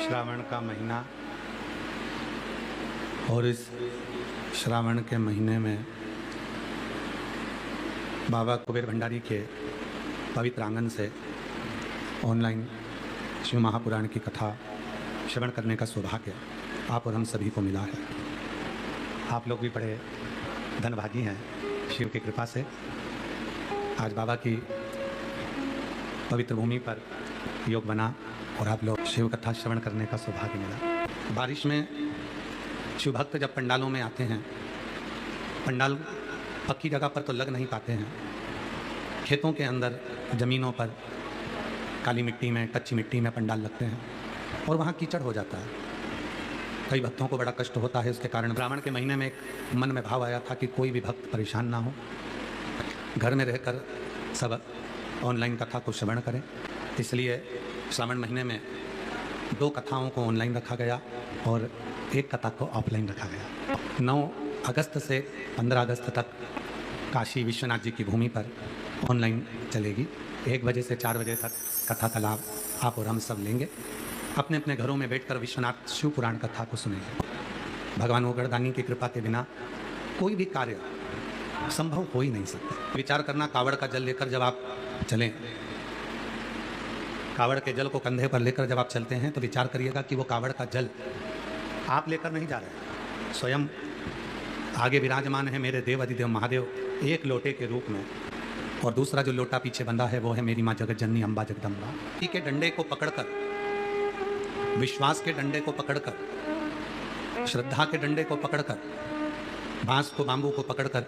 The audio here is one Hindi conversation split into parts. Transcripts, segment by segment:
श्रावण का महीना और इस श्रावण के महीने में बाबा कुबेर भंडारी के पवित्र आंगन से ऑनलाइन शिव महापुराण की कथा श्रवण करने का सौभाग्य आप और हम सभी को मिला है। आप लोग भी बड़े धनभागी हैं शिव की कृपा से। आज बाबा की पवित्र भूमि पर योग बना और आप लोग शिव कथा श्रवण करने का सौभाग्य मिला। बारिश में शिव भक्त जब पंडालों में आते हैं, पंडाल पक्की जगह पर तो लग नहीं पाते हैं, खेतों के अंदर ज़मीनों पर काली मिट्टी में, कच्ची मिट्टी में पंडाल लगते हैं और वहाँ कीचड़ हो जाता है। कई भक्तों को बड़ा कष्ट होता है। उसके कारण श्रावण के महीने में एक मन में भाव आया था कि कोई भी भक्त परेशान ना हो, घर में रहकर सब ऑनलाइन कथा को श्रवण करें। इसलिए श्रावण महीने में 2 कथाओं को ऑनलाइन रखा गया और 1 कथा को ऑफलाइन रखा गया। 9 अगस्त से 15 अगस्त तक काशी विश्वनाथ जी की भूमि पर ऑनलाइन चलेगी। 1 बजे से 4 बजे तक कथा का लाभ आप और हम सब लेंगे। अपने अपने घरों में बैठकर विश्वनाथ शिव पुराण कथा को सुनेंगे। भगवान ओगड़दानी की कृपा के बिना कोई भी कार्य संभव हो ही नहीं सकता। विचार करना, कावड़ का जल लेकर जब आप चलें, कावड़ के जल को कंधे पर लेकर जब आप चलते हैं तो विचार करिएगा कि वो कावड़ का जल आप लेकर नहीं जा रहे, स्वयं आगे विराजमान है मेरे देव अधिदेव महादेव एक लोटे के रूप में, और दूसरा जो लोटा पीछे बंधा है वो है मेरी माँ जगत जननी अम्बा जगदम्बा। ठीक के डंडे को पकड़कर, विश्वास के डंडे को पकड़कर, श्रद्धा के डंडे को पकड़कर, बांस को, बांबू को पकड़कर,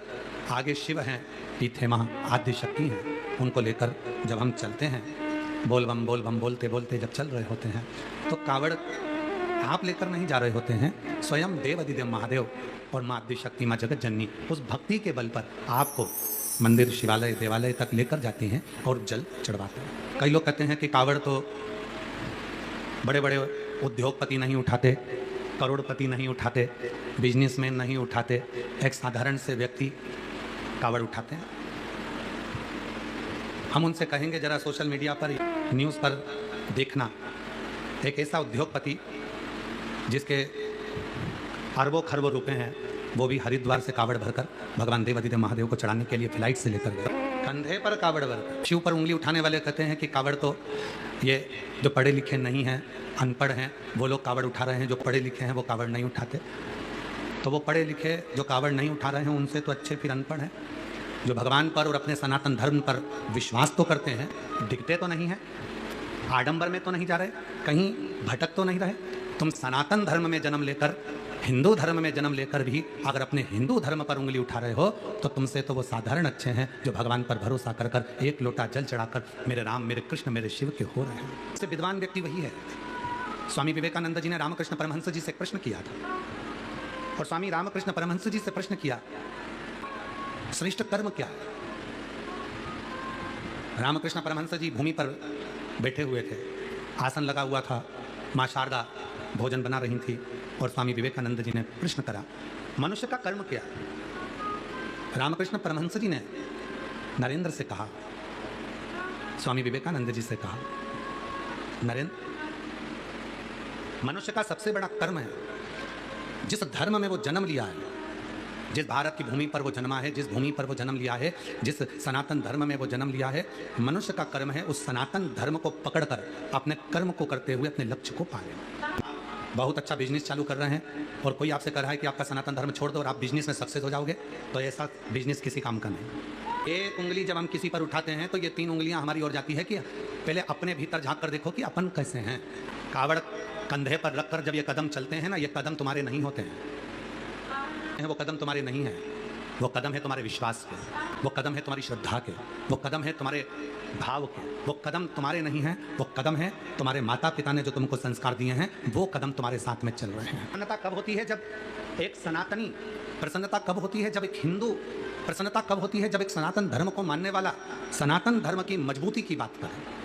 आगे शिव हैं, पीछे माँ आद्य शक्ति हैं, उनको लेकर जब हम चलते हैं, बोल बम बोलते बोलते जब चल रहे होते हैं तो कावड़ आप लेकर नहीं जा रहे होते हैं, स्वयं देव अधिदेव महादेव और माँ आद्य शक्ति माँ जगत जननी उस भक्ति के बल पर आपको मंदिर, शिवालय, देवालय तक लेकर जाती हैं और जल चढ़वाते हैं। कई लोग कहते हैं कि कावड़ तो बड़े बड़े उद्योगपति नहीं उठाते, करोड़पति नहीं उठाते, बिजनेसमैन नहीं उठाते, एक साधारण से व्यक्ति कावड़ उठाते हैं। हम उनसे कहेंगे जरा सोशल मीडिया पर, न्यूज़ पर देखना एक ऐसा उद्योगपति जिसके अरबों खरबों रुपए हैं, वो भी हरिद्वार से कावड़ भरकर भगवान देव अधिदेव महादेव को चढ़ाने के लिए फ्लाइट से लेकर गए, कंधे पर कावड़ भरकर। शिव पर उंगली उठाने वाले कहते हैं कि कावड़ तो ये जो पढ़े लिखे नहीं हैं, अनपढ़ हैं, वो लोग कावड़ उठा रहे हैं, जो पढ़े लिखे हैं वो कावड़ नहीं उठाते। तो वो पढ़े लिखे जो कावड़ नहीं उठा रहे हैं उनसे तो अच्छे फिर अनपढ़ हैं, जो भगवान पर और अपने सनातन धर्म पर विश्वास तो करते हैं, दिखते तो नहीं हैं, आडंबर में तो नहीं जा रहे, कहीं भटक तो नहीं रहे। तुम सनातन धर्म में जन्म लेकर, हिंदू धर्म में जन्म लेकर भी अगर अपने हिंदू धर्म पर उंगली उठा रहे हो तो तुमसे तो वो साधारण अच्छे हैं जो भगवान पर भरोसा कर कर 1 लोटा जल चढ़ाकर मेरे राम, मेरे कृष्ण, मेरे शिव के हो रहे हैं। इससे विद्वान व्यक्ति वही है। स्वामी विवेकानंद जी ने रामकृष्ण परमहंस जी से प्रश्न किया था और स्वामी रामकृष्ण परमहंस जी से प्रश्न किया, श्रेष्ठ कर्म क्या है? रामकृष्ण परमहंस जी भूमि पर बैठे हुए थे, आसन लगा हुआ था, माँ शारदा भोजन बना रही थी और स्वामी विवेकानंद जी ने प्रश्न करा, मनुष्य का कर्म क्या है? रामकृष्ण परमहंस जी ने नरेंद्र से कहा, स्वामी विवेकानंद जी से कहा, नरेंद्र, मनुष्य का सबसे बड़ा कर्म है जिस धर्म में वो जन्म लिया है, जिस भारत की भूमि पर वो जन्मा है, जिस भूमि पर वो जन्म लिया है, जिस सनातन धर्म में वो जन्म लिया है, मनुष्य का कर्म है उस सनातन धर्म को पकड़कर अपने कर्म को करते हुए अपने लक्ष्य को पाने। बहुत अच्छा बिजनेस चालू कर रहे हैं और कोई आपसे कह रहा है कि आपका सनातन धर्म छोड़ दो और आप बिजनेस में सक्सेस हो जाओगे, तो ऐसा बिजनेस किसी काम का नहीं। 1 उंगली जब हम किसी पर उठाते हैं तो ये 3 उंगलियां हमारी ओर जाती है कि पहले अपने भीतर झांक कर देखो कि अपन कैसे हैं। कावड़ कंधे पर रखकर जब ये कदम चलते हैं ना, ये कदम तुम्हारे नहीं होते हैं, वो कदम तुम्हारे नहीं है, वो कदम है तुम्हारे विश्वास के, वो कदम है तुम्हारी श्रद्धा के, वो कदम है तुम्हारे भाव के, वो कदम तुम्हारे नहीं हैं, वो कदम है तुम्हारे माता पिता ने जो तुमको संस्कार दिए हैं, वो कदम तुम्हारे साथ में चल रहे हैं। प्रसन्नता कब होती है? जब एक सनातनी प्रसन्नता कब होती है? जब एक हिंदू प्रसन्नता कब होती है? जब एक सनातन धर्म को मानने वाला सनातन धर्म की मजबूती की बात करे।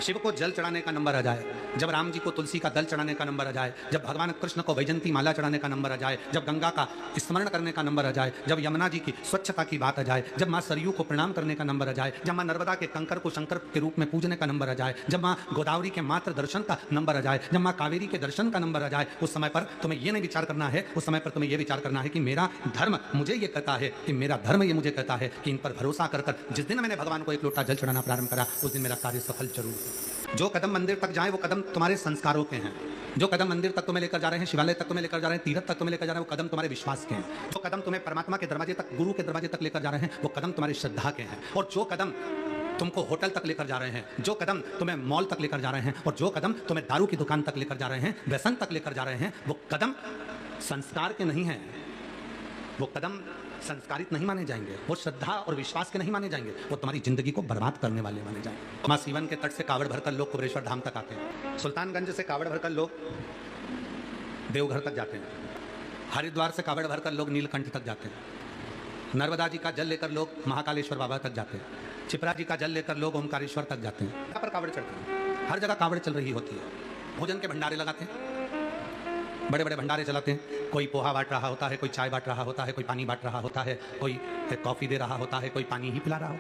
शिव को जल चढ़ाने का नंबर आ जाए, जब राम जी को तुलसी का दल चढ़ाने का नंबर आ जाए, जब भगवान कृष्ण को वैजंती माला चढ़ाने का नंबर आ जाए, जब गंगा का स्मरण करने का नंबर आ जाए, जब यमुना जी की स्वच्छता की बात आ जाए, जब माँ सरयू को प्रणाम करने का नंबर आ जाए, जब माँ नर्मदा के कंकर को शंकर के रूप में पूजने का नंबर आ जाए, जब माँ गोदावरी के मात्र दर्शन का नंबर आ जाए, जब माँ कावेरी के दर्शन का नंबर आ जाए, उस समय पर तुम्हें यह नहीं विचार करना है, उस समय पर तुम्हें यह विचार करना है कि मेरा धर्म मुझे ये कहता है, कि मेरा धर्म ये मुझे कहता है कि इन पर भरोसा कर जिस दिन मैंने भगवान को एक लोटा जल चढ़ाना प्रारंभ करा, उस दिन मेरा कार्य सफल जरूर है। जो कदम मंदिर तक जाए वो कदम तुम्हारे संस्कारों के हैं, जो कदम मंदिर तक तुम्हें लेकर जा रहे हैं, शिवालय तक तुम्हें लेकर जा रहे हैं, तीर्थ तक तुम्हें लेकर जा रहे हैं, वो कदम तुम्हारे विश्वास के हैं। जो कदम तुम्हें परमात्मा के दरवाजे तक, गुरु के दरवाजे तक लेकर जा रहे हैं, वो कदम तुम्हारी श्रद्धा के हैं। और जो कदम तुमको होटल तक लेकर जा रहे हैं, जो कदम तुम्हें मॉल तक लेकर जा रहे हैं, और जो कदम तुम्हें दारू की दुकान तक लेकर जा रहे हैं, व्यसन तक लेकर जा रहे हैं, वो कदम संस्कार के नहीं हैं, वो कदम संस्कारित नहीं माने जाएंगे, वो श्रद्धा और विश्वास के नहीं माने जाएंगे, वो तुम्हारी जिंदगी को बर्बाद करने वाले माने जाएंगे। माँ सीवन के तट से कावड़ भरकर लोग कुबेरेश्वर धाम तक आते हैं, सुल्तानगंज से कावड़ भरकर लोग देवघर तक जाते हैं, हरिद्वार से कावड़ भरकर लोग नीलकंठ तक जाते हैं, नर्मदा जी का जल लेकर लोग महाकालेश्वर बाबा तक जाते हैं, छिपरा जी का जल लेकर लोग ओमकारेश्वर तक जाते हैं। यहाँ पर कावड़ चढ़ते हैं, हर जगह कावड़ चल रही होती है। भोजन के भंडारे लगाते हैं, बड़े बड़े भंडारे चलाते हैं, कोई पोहा बांट रहा होता है, कोई चाय बांट रहा होता है, कोई पानी बांट रहा होता है, कोई कॉफ़ी दे रहा होता है, कोई पानी ही पिला रहा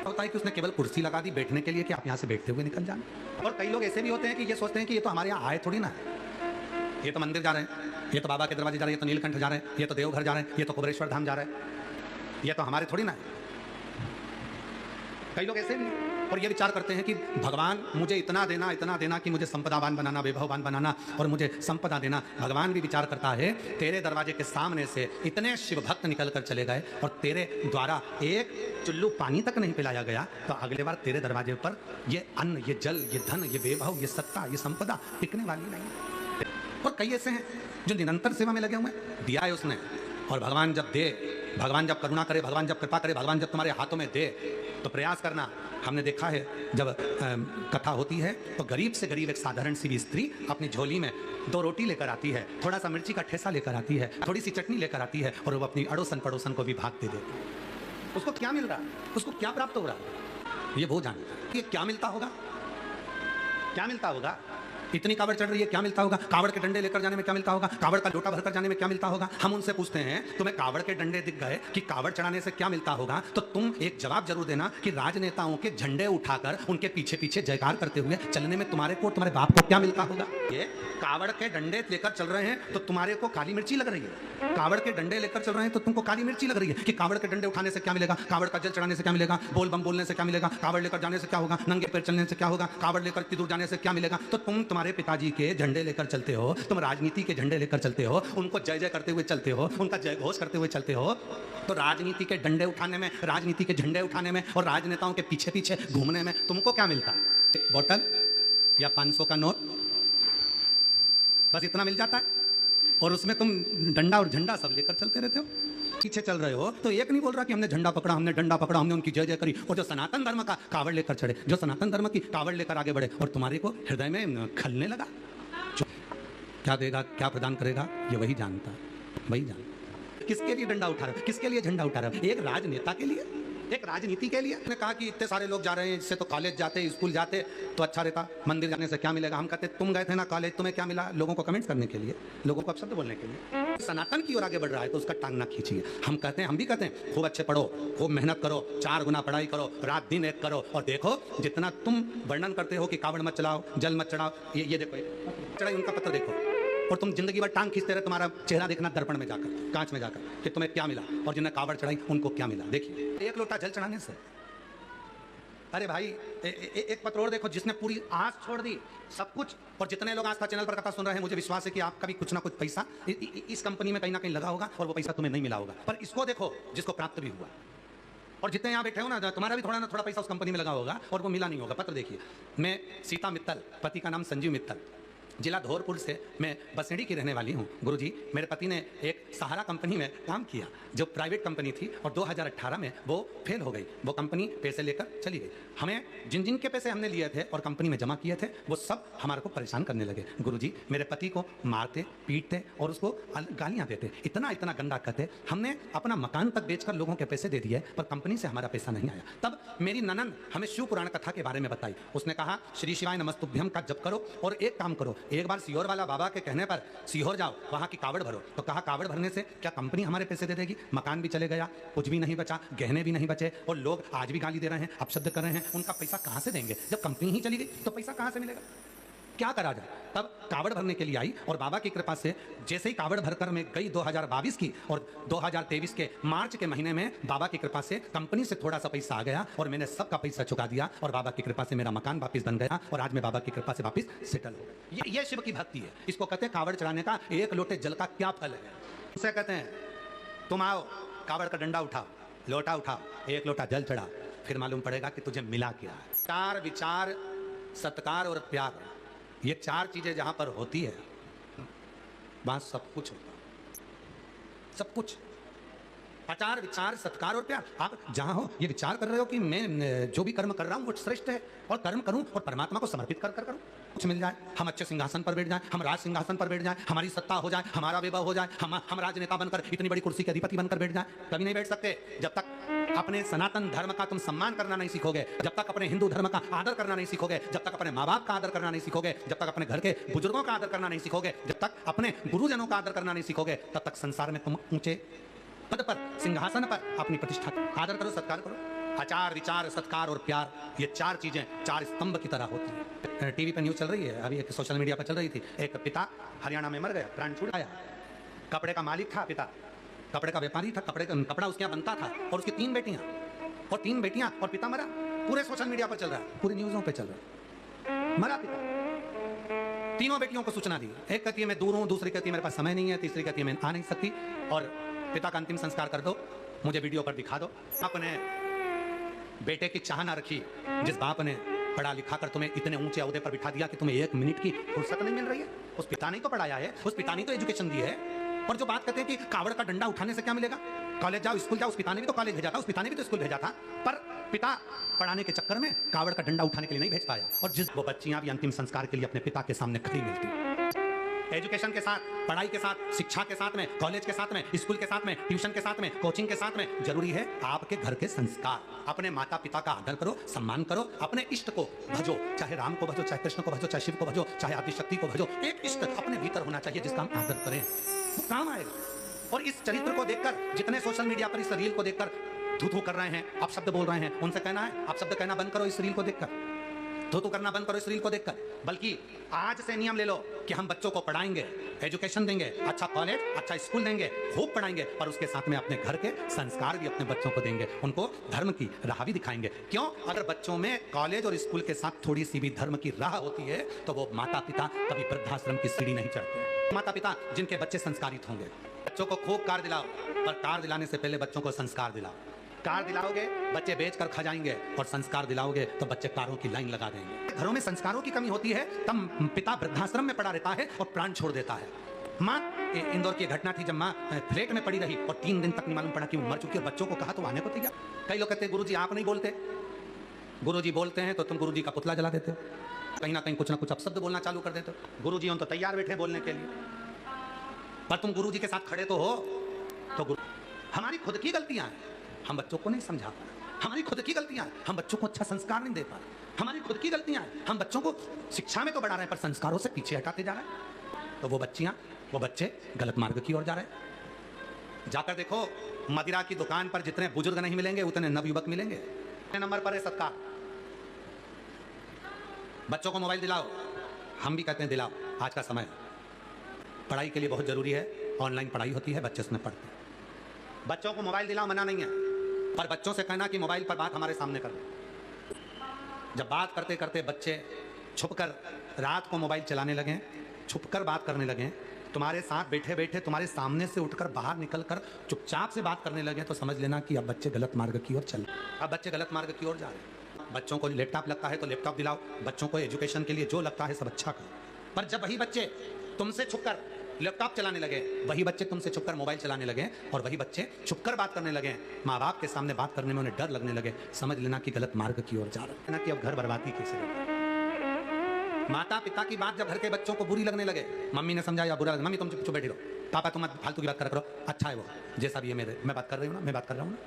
होता है कि उसने केवल कुर्सी लगा दी बैठने के लिए कि आप यहाँ से बैठते हुए निकल जाना। और कई लोग ऐसे भी होते हैं कि ये सोचते हैं कि ये तो हमारे यहाँ आए थोड़ी ना है, ये तो मंदिर जा रहे हैं, ये तो बाबा के दरवाजे जा रहे हैं, ये तो नीलकंठ जा रहे हैं, ये तो देवघर जा रहे हैं, ये तो कुबेरेश्वर धाम जा रहे हैं, ये तो हमारे थोड़ी ना है। कई लोग ऐसे भी और ये विचार करते हैं कि भगवान मुझे इतना देना कि मुझे संपदावान बनाना, वैभववान बनाना और मुझे संपदा देना। भगवान भी विचार करता है, तेरे दरवाजे के सामने से इतने शिव भक्त निकल कर चले गए और तेरे द्वारा एक चुल्लू पानी तक नहीं पिलाया गया, तो अगले बार तेरे दरवाजे पर ये अन्न, ये जल, ये धन, ये वैभव, ये सत्ता, ये संपदा टिकने वाली नहीं। और कई ऐसे हैं जो निरंतर सेवा में लगे हुए हैं, दिया है उसने, और भगवान जब दे, भगवान जब करुणा करे, भगवान जब कृपा करे, भगवान जब तुम्हारे हाथों में दे, तो प्रयास करना। हमने देखा है जब कथा होती है तो गरीब से गरीब एक साधारण सी भी स्त्री अपनी झोली में 2 रोटी लेकर आती है, थोड़ा सा मिर्ची का ठेसा लेकर आती है, थोड़ी सी चटनी लेकर आती है, और वो अपनी अड़ोसन पड़ोसन को भी भाग दे देती है। उसको क्या मिल रहा है, उसको क्या प्राप्त हो रहा है, ये वो जाने कि क्या मिलता होगा, क्या मिलता होगा। इतनी कावड़ चढ़ रही है, क्या मिलता होगा, कावड़ के डंडे लेकर जाने में क्या मिलता होगा, कावड़ का लोटा भरकर जाने में क्या मिलता होगा। हम उनसे पूछते हैं तुम्हें कावड़ के डंडे दिख गए कि कावड़ चढ़ाने से क्या मिलता होगा, तो तुम एक जवाब जरूर देना कि राजनेताओं के झंडे उठाकर उनके पीछे पीछे जयकार करते हुए चलने में तुम्हारे को, तुम्हारे बाप को क्या मिलता होगा। ये कावड़ के डंडे लेकर चल रहे हैं तो तुम्हारे को काली मिर्ची लग रही है, कावड़ के डंडे लेकर चल रहे हैं तो तुमको काली मिर्ची लग रही है कि कावड़ के डंडे उठाने से क्या मिलेगा, कावड़ का जल चढ़ाने से क्या मिलेगा, बोल बम बोलने से क्या मिलेगा, कावड़ लेकर जाने से क्या होगा, नंगे पैर चलने से क्या होगा, कावड़ लेकर इतनी दूर जाने से क्या मिलेगा। तो तुम तुम्हारे पिताजी के झंडे लेकर चलते हो, तुम राजनीति के झंडे लेकर चलते हो, उनको जय जय करते हुए चलते हो, उनका जय घोष करते हुए चलते हो, तो राजनीति के डंडे उठाने में, राजनीति के झंडे उठाने में और राजनेताओं के पीछे पीछे घूमने में तुमको क्या मिलता है, बोतल या 500 का नोट, बस इतना मिल जाता है, और उसमें तुम डंडा और झंडा सब लेकर चलते रहते हो, पीछे चल रहे हो। तो एक नहीं बोल रहा कि हमने झंडा पकड़ा, हमने डंडा पकड़ा, हमने उनकी जय जय करी, और जो सनातन धर्म का कावड़ लेकर चढ़े, जो सनातन धर्म की कावड़ लेकर आगे बढ़े, और तुम्हारे को हृदय में खलने लगा, क्या देगा, क्या प्रदान करेगा, ये वही जानता है, वही जानता। किसके लिए डंडा उठा रहे हो, किसके लिए झंडा उठा रहे हो, एक राजनेता के लिए, एक राजनीति के लिए। मैंने कहा कि इतने सारे लोग जा रहे हैं, इससे तो कॉलेज जाते, स्कूल जाते तो अच्छा रहता, मंदिर जाने से क्या मिलेगा। हम कहते तुम गए थे ना कॉलेज, तुम्हें क्या मिला, लोगों को कमेंट्स करने के लिए, लोगों को अपशब्द बोलने के लिए। सनातन की ओर आगे बढ़ रहा है तो उसका टांग ना खींचिए। हम कहते हैं, हम भी कहते हैं खूब अच्छे पढ़ो, खूब मेहनत करो, 4 गुना पढ़ाई करो, रात दिन एक करो, और देखो जितना तुम वर्णन करते हो कि कावड़ मत चलाओ, जल मत चढ़ाओ, ये देखो चढ़ाई उनका पत्र देखो, और तुम जिंदगी भर टांग खींचते रहे, तुम्हारा चेहरा देखना दर्पण में जाकर, कांच में जाकर कि तुम्हें क्या मिला, और जिन्हें कावड़ चढ़ाई उनको क्या मिला। देखिए, एक लोटा जल चढ़ाने से, अरे भाई एक पत्रोड़ देखो जिसने पूरी आस छोड़ दी, सब कुछ। और जितने लोग आस्था चैनल पर कथा सुन रहे हैं, मुझे विश्वास है कि आपका भी कुछ ना कुछ पैसा इस कंपनी में कहीं ना कहीं लगा होगा, और वो पैसा तुम्हें नहीं मिला होगा, पर इसको देखो जिसको प्राप्त भी हुआ। और जितने यहाँ बैठे हो ना, तुम्हारा भी थोड़ा ना थोड़ा पैसा उस कंपनी में लगा होगा और वो मिला नहीं होगा। पत्र देखिए, मैं सीता मित्तल, पति का नाम संजीव मित्तल, जिला धौरपुर से मैं बसेड़ी की रहने वाली हूँ। गुरुजी, मेरे पति ने एक सहारा कंपनी में काम किया जो प्राइवेट कंपनी थी और 2018 में वो फेल हो गई। वो कंपनी पैसे लेकर चली गई। हमें जिन जिन के पैसे हमने लिए थे और कंपनी में जमा किए थे वो सब हमारे को परेशान करने लगे। गुरुजी, मेरे पति को मारते पीटते और उसको गालियाँ देते, इतना इतना गंदा कहते। हमने अपना मकान तक बेचकर लोगों के पैसे दे दिए पर कंपनी से हमारा पैसा नहीं आया। तब मेरी ननंद हमें शिव पुराण कथा के बारे में बताई। उसने कहा श्री शिवाय नमस्तुभ्यम का जप करो और एक काम करो, एक बार सीहोर वाला बाबा के कहने पर सीहोर जाओ, वहां की कावड़ भरो। तो कहा कावड़ भरने से क्या कंपनी हमारे पैसे दे देगी? मकान भी चले गया, कुछ भी नहीं बचा, गहने भी नहीं बचे और लोग आज भी गाली दे रहे हैं, अपशब्द कर रहे हैं। उनका पैसा कहां से देंगे? जब कंपनी ही चली गई तो पैसा कहां से मिलेगा? क्या करा जाए? तब कावड़ भरने के लिए आई और बाबा की कृपा से जैसे ही कावड़ भरकर मैं गई 2022 की और 2023 के मार्च के महीने में बाबा की कृपा से कंपनी से थोड़ा सा पैसा आ गया और मैंने सबका पैसा चुका दिया और बाबा की कृपा से मेरा मकान वापस बन गया और आज मैं बाबा की कृपा से वापस सेटल हो गया। ये शिव की भक्ति है। इसको कहते हैं कावड़ चढ़ाने का एक लोटे जल का क्या फल है। उसे कहते हैं तुम आओ, कावड़ का डंडा उठाओ, लोटा उठाओ, एक लोटा जल चढ़ा, फिर मालूम पड़ेगा कि तुझे मिला क्या है। चार विचार, सत्कार और प्यार, ये चार चीजें जहां पर होती है वहां सब कुछ होता है। सब कुछ, आचार विचार सत्कार और प्यार। आप जहां हो ये विचार कर रहे हो कि मैं जो भी कर्म कर रहा हूं वो श्रेष्ठ है और कर्म करूं और परमात्मा को समर्पित कर करूं, कुछ मिल जाए, हम अच्छे सिंहासन पर बैठ जाएं, हम राज सिंहासन पर बैठ जाएं, हमारी सत्ता हो जाए, हमारा वैभव हो जाए, हम राजनेता बनकर इतनी बड़ी कुर्सी के अधिपति बनकर बैठ जाएं, कभी नहीं बैठ सकते। जब तक अपने सनातन धर्म का तुम सम्मान करना नहीं सीखोगे, जब तक अपने हिंदू धर्म का आदर करना नहीं सीखोगे, जब तक अपने माँ बाप का आदर करना नहीं सीखोगे, जब तक अपने घर के बुजुर्गों का आदर करना नहीं सीखोगे, जब तक अपने गुरुजनों का आदर करना नहीं सीखोगे, तब तक संसार में तुम ऊंचे पद पर, सिंहासन पर अपनी प्रतिष्ठा आदर करो, सत्कार करो। आचार विचार सत्कार और प्यार, ये चार चीजें चार स्तंभ की तरह होती है। टीवी पर न्यूज चल रही है, अभी एक सोशल मीडिया पर चल रही थी, एक पिता हरियाणा में मर गया, प्राण छूट आया। कपड़े का मालिक था पिता, कपड़े का व्यापारी था, कपड़ा उसके यहाँ बनता था और उसकी तीन बेटियां और पिता मरा। पूरे सोशल मीडिया पर चल रहा है, पूरी न्यूज़ों पे चल रहा है, मरा पिता। तीनों बेटियों को सूचना दी, एक कहती है मैं दूर हूं, दूसरी कहती है मेरे पास समय नहीं है, तीसरी कहती है मैं आ नहीं सकती और पिता का अंतिम संस्कार कर दो, मुझे वीडियो पर दिखा दो। अपने बेटे की चाह ना रखी, जिस बाप ने पढ़ा लिखा कर तुम्हें इतने ऊंचे ओहदे पर बिठा दिया कि तुम्हें एक मिनट की फुर्सत नहीं मिल रही है। उस पिता ने तो पढ़ाया है, उस पिता ने तो एजुकेशन दी है। और जो बात कहते हैं कि कावड़ का डंडा उठाने से क्या मिलेगा, कॉलेज जाओ, स्कूल जाओ, उस पिता ने भी तो कॉलेज भेजा था, उस पिता ने भी तो स्कूल भेजा था, पर पिता पढ़ाने के चक्कर में कावड़ का डंडा उठाने के लिए नहीं भेज पाया। और जिस वो बच्चियां भी अंतिम संस्कार के लिए अपने पिता के सामने खड़ी मिलती, एजुकेशन के साथ, पढ़ाई के साथ, शिक्षा के साथ में, कॉलेज के साथ में, स्कूल के साथ में, ट्यूशन के साथ में, कोचिंग के साथ में, जरूरी है आपके घर के संस्कार। अपने माता पिता का आदर करो, सम्मान करो, अपने इष्ट को भजो, चाहे राम को भजो, चाहे कृष्ण को भजो, चाहे शिव को भजो, चाहे आदिशक्ति को भजो। एक इष्ट अपने भीतर होना चाहिए जिसका हम आदर करें, वो काम आएगा। और इस चरित्र को देखकर जितने सोशल मीडिया पर इस रील को देखकर धू कर रहे हैं, आप शब्द बोल रहे हैं, उनसे कहना है आप शब्द कहना बंद करो इस रील को देखकर, धू करना बंद करो इस रील को देखकर। बल्कि आज से नियम ले लो कि हम बच्चों को पढ़ाएंगे, एजुकेशन देंगे, अच्छा कॉलेज, अच्छा स्कूल देंगे, खूब पढ़ाएंगे, और उसके साथ में अपने घर के संस्कार भी अपने बच्चों को देंगे, उनको धर्म की राह भी दिखाएंगे। क्यों? अगर बच्चों में कॉलेज और स्कूल के साथ थोड़ी सी भी धर्म की राह होती है तो वो माता पिता कभी वृद्धाश्रम की सीढ़ी नहीं चढ़ते। माता पिता जिनके बच्चे संस्कारित होंगे, बच्चों को खूब कार दिलाओ, पर कार दिलाने से पहले बच्चों को संस्कार दिलाओ। कार दिलाओगे बच्चे बेच कर खा जाएंगे, और संस्कार दिलाओगे तो बच्चे कारों की लाइन लगा देंगे। घरों में संस्कारों की कमी होती है, तब पिता वृद्धाश्रम में पड़ा रहता है और प्राण छोड़ देता है। माँ, इंदौर की घटना थी जब माँ फ्लैट में पड़ी रही और 3 दिन तक नहीं मालूम पड़ा कि वो मर चुकी है। बच्चों को कहा तो आने को थी क्या? कई लोग कहते हैं गुरुजी आप नहीं बोलते, गुरुजी बोलते हैं तो तुम गुरुजी का पुतला जला देते हो, कहीं ना कहीं कुछ ना कुछ अपशब्द बोलना चालू कर देते हो। गुरुजी हम तो तैयार बैठे बोलने के लिए, पर तुम गुरुजी के साथ खड़े तो हो। तो हमारी खुद की गलतियां हैं, हम बच्चों को नहीं समझा पा रहे, हमारी खुद की गलतियां, हम बच्चों को अच्छा संस्कार नहीं दे पा रहे, हमारी खुद की गलतियां, हम बच्चों को शिक्षा में तो बढ़ा रहे हैं पर संस्कारों से पीछे हटाते जा रहे हैं। तो वो बच्चे गलत मार्ग की ओर जा रहे हैं। जाकर देखो, मदिरा की दुकान पर जितने बुजुर्ग नहीं मिलेंगे उतने नवयुवक मिलेंगे। नंबर पर है सत्कार। बच्चों को मोबाइल दिलाओ, हम भी कहते हैं दिलाओ, आज का समय पढ़ाई के लिए बहुत जरूरी है, ऑनलाइन पढ़ाई होती है, बच्चे उसमें पढ़ते हैं। बच्चों को मोबाइल दिलाओ, मना नहीं है, पर बच्चों से कहना कि मोबाइल पर बात हमारे सामने करो। जब बात करते करते बच्चे छुपकर रात को मोबाइल चलाने लगे, छुपकर बात करने लगे, तुम्हारे साथ बैठे बैठे तुम्हारे सामने से उठकर बाहर निकलकर चुपचाप से बात करने लगे, तो समझ लेना कि अब बच्चे गलत मार्ग की ओर चल रहे हैं। अब बच्चे गलत मार्ग की ओर जा रहे हैं। बच्चों को लैपटॉप लगता है तो लैपटॉप दिलाओ, बच्चों को एजुकेशन के लिए जो लगता है सब अच्छा करो, पर जब वही बच्चे तुमसे छुपकर लैपटॉप चलाने लगे, वही बच्चे तुमसे छुपकर मोबाइल चलाने लगे, और वही बच्चे छुपकर बात करने लगे, माँ बाप के सामने बात करने में उन्हें डर लगने लगे, समझ लेना कि गलत मार्ग की ओर जा रहे हैं, कि अब घर बर्बादी कैसे होगी। माता पिता की बात जब घर के बच्चों को बुरी लगने लगे, मम्मी ने समझाया बुरा लगा, मम्मी तुम चुप बैठी रहो, पापा तुम फालतू की बात कर करो, अच्छा है वो जैसा भी है मेरे, मैं बात कर रही हूँ ना, मैं बात कर रहा हूँ ना।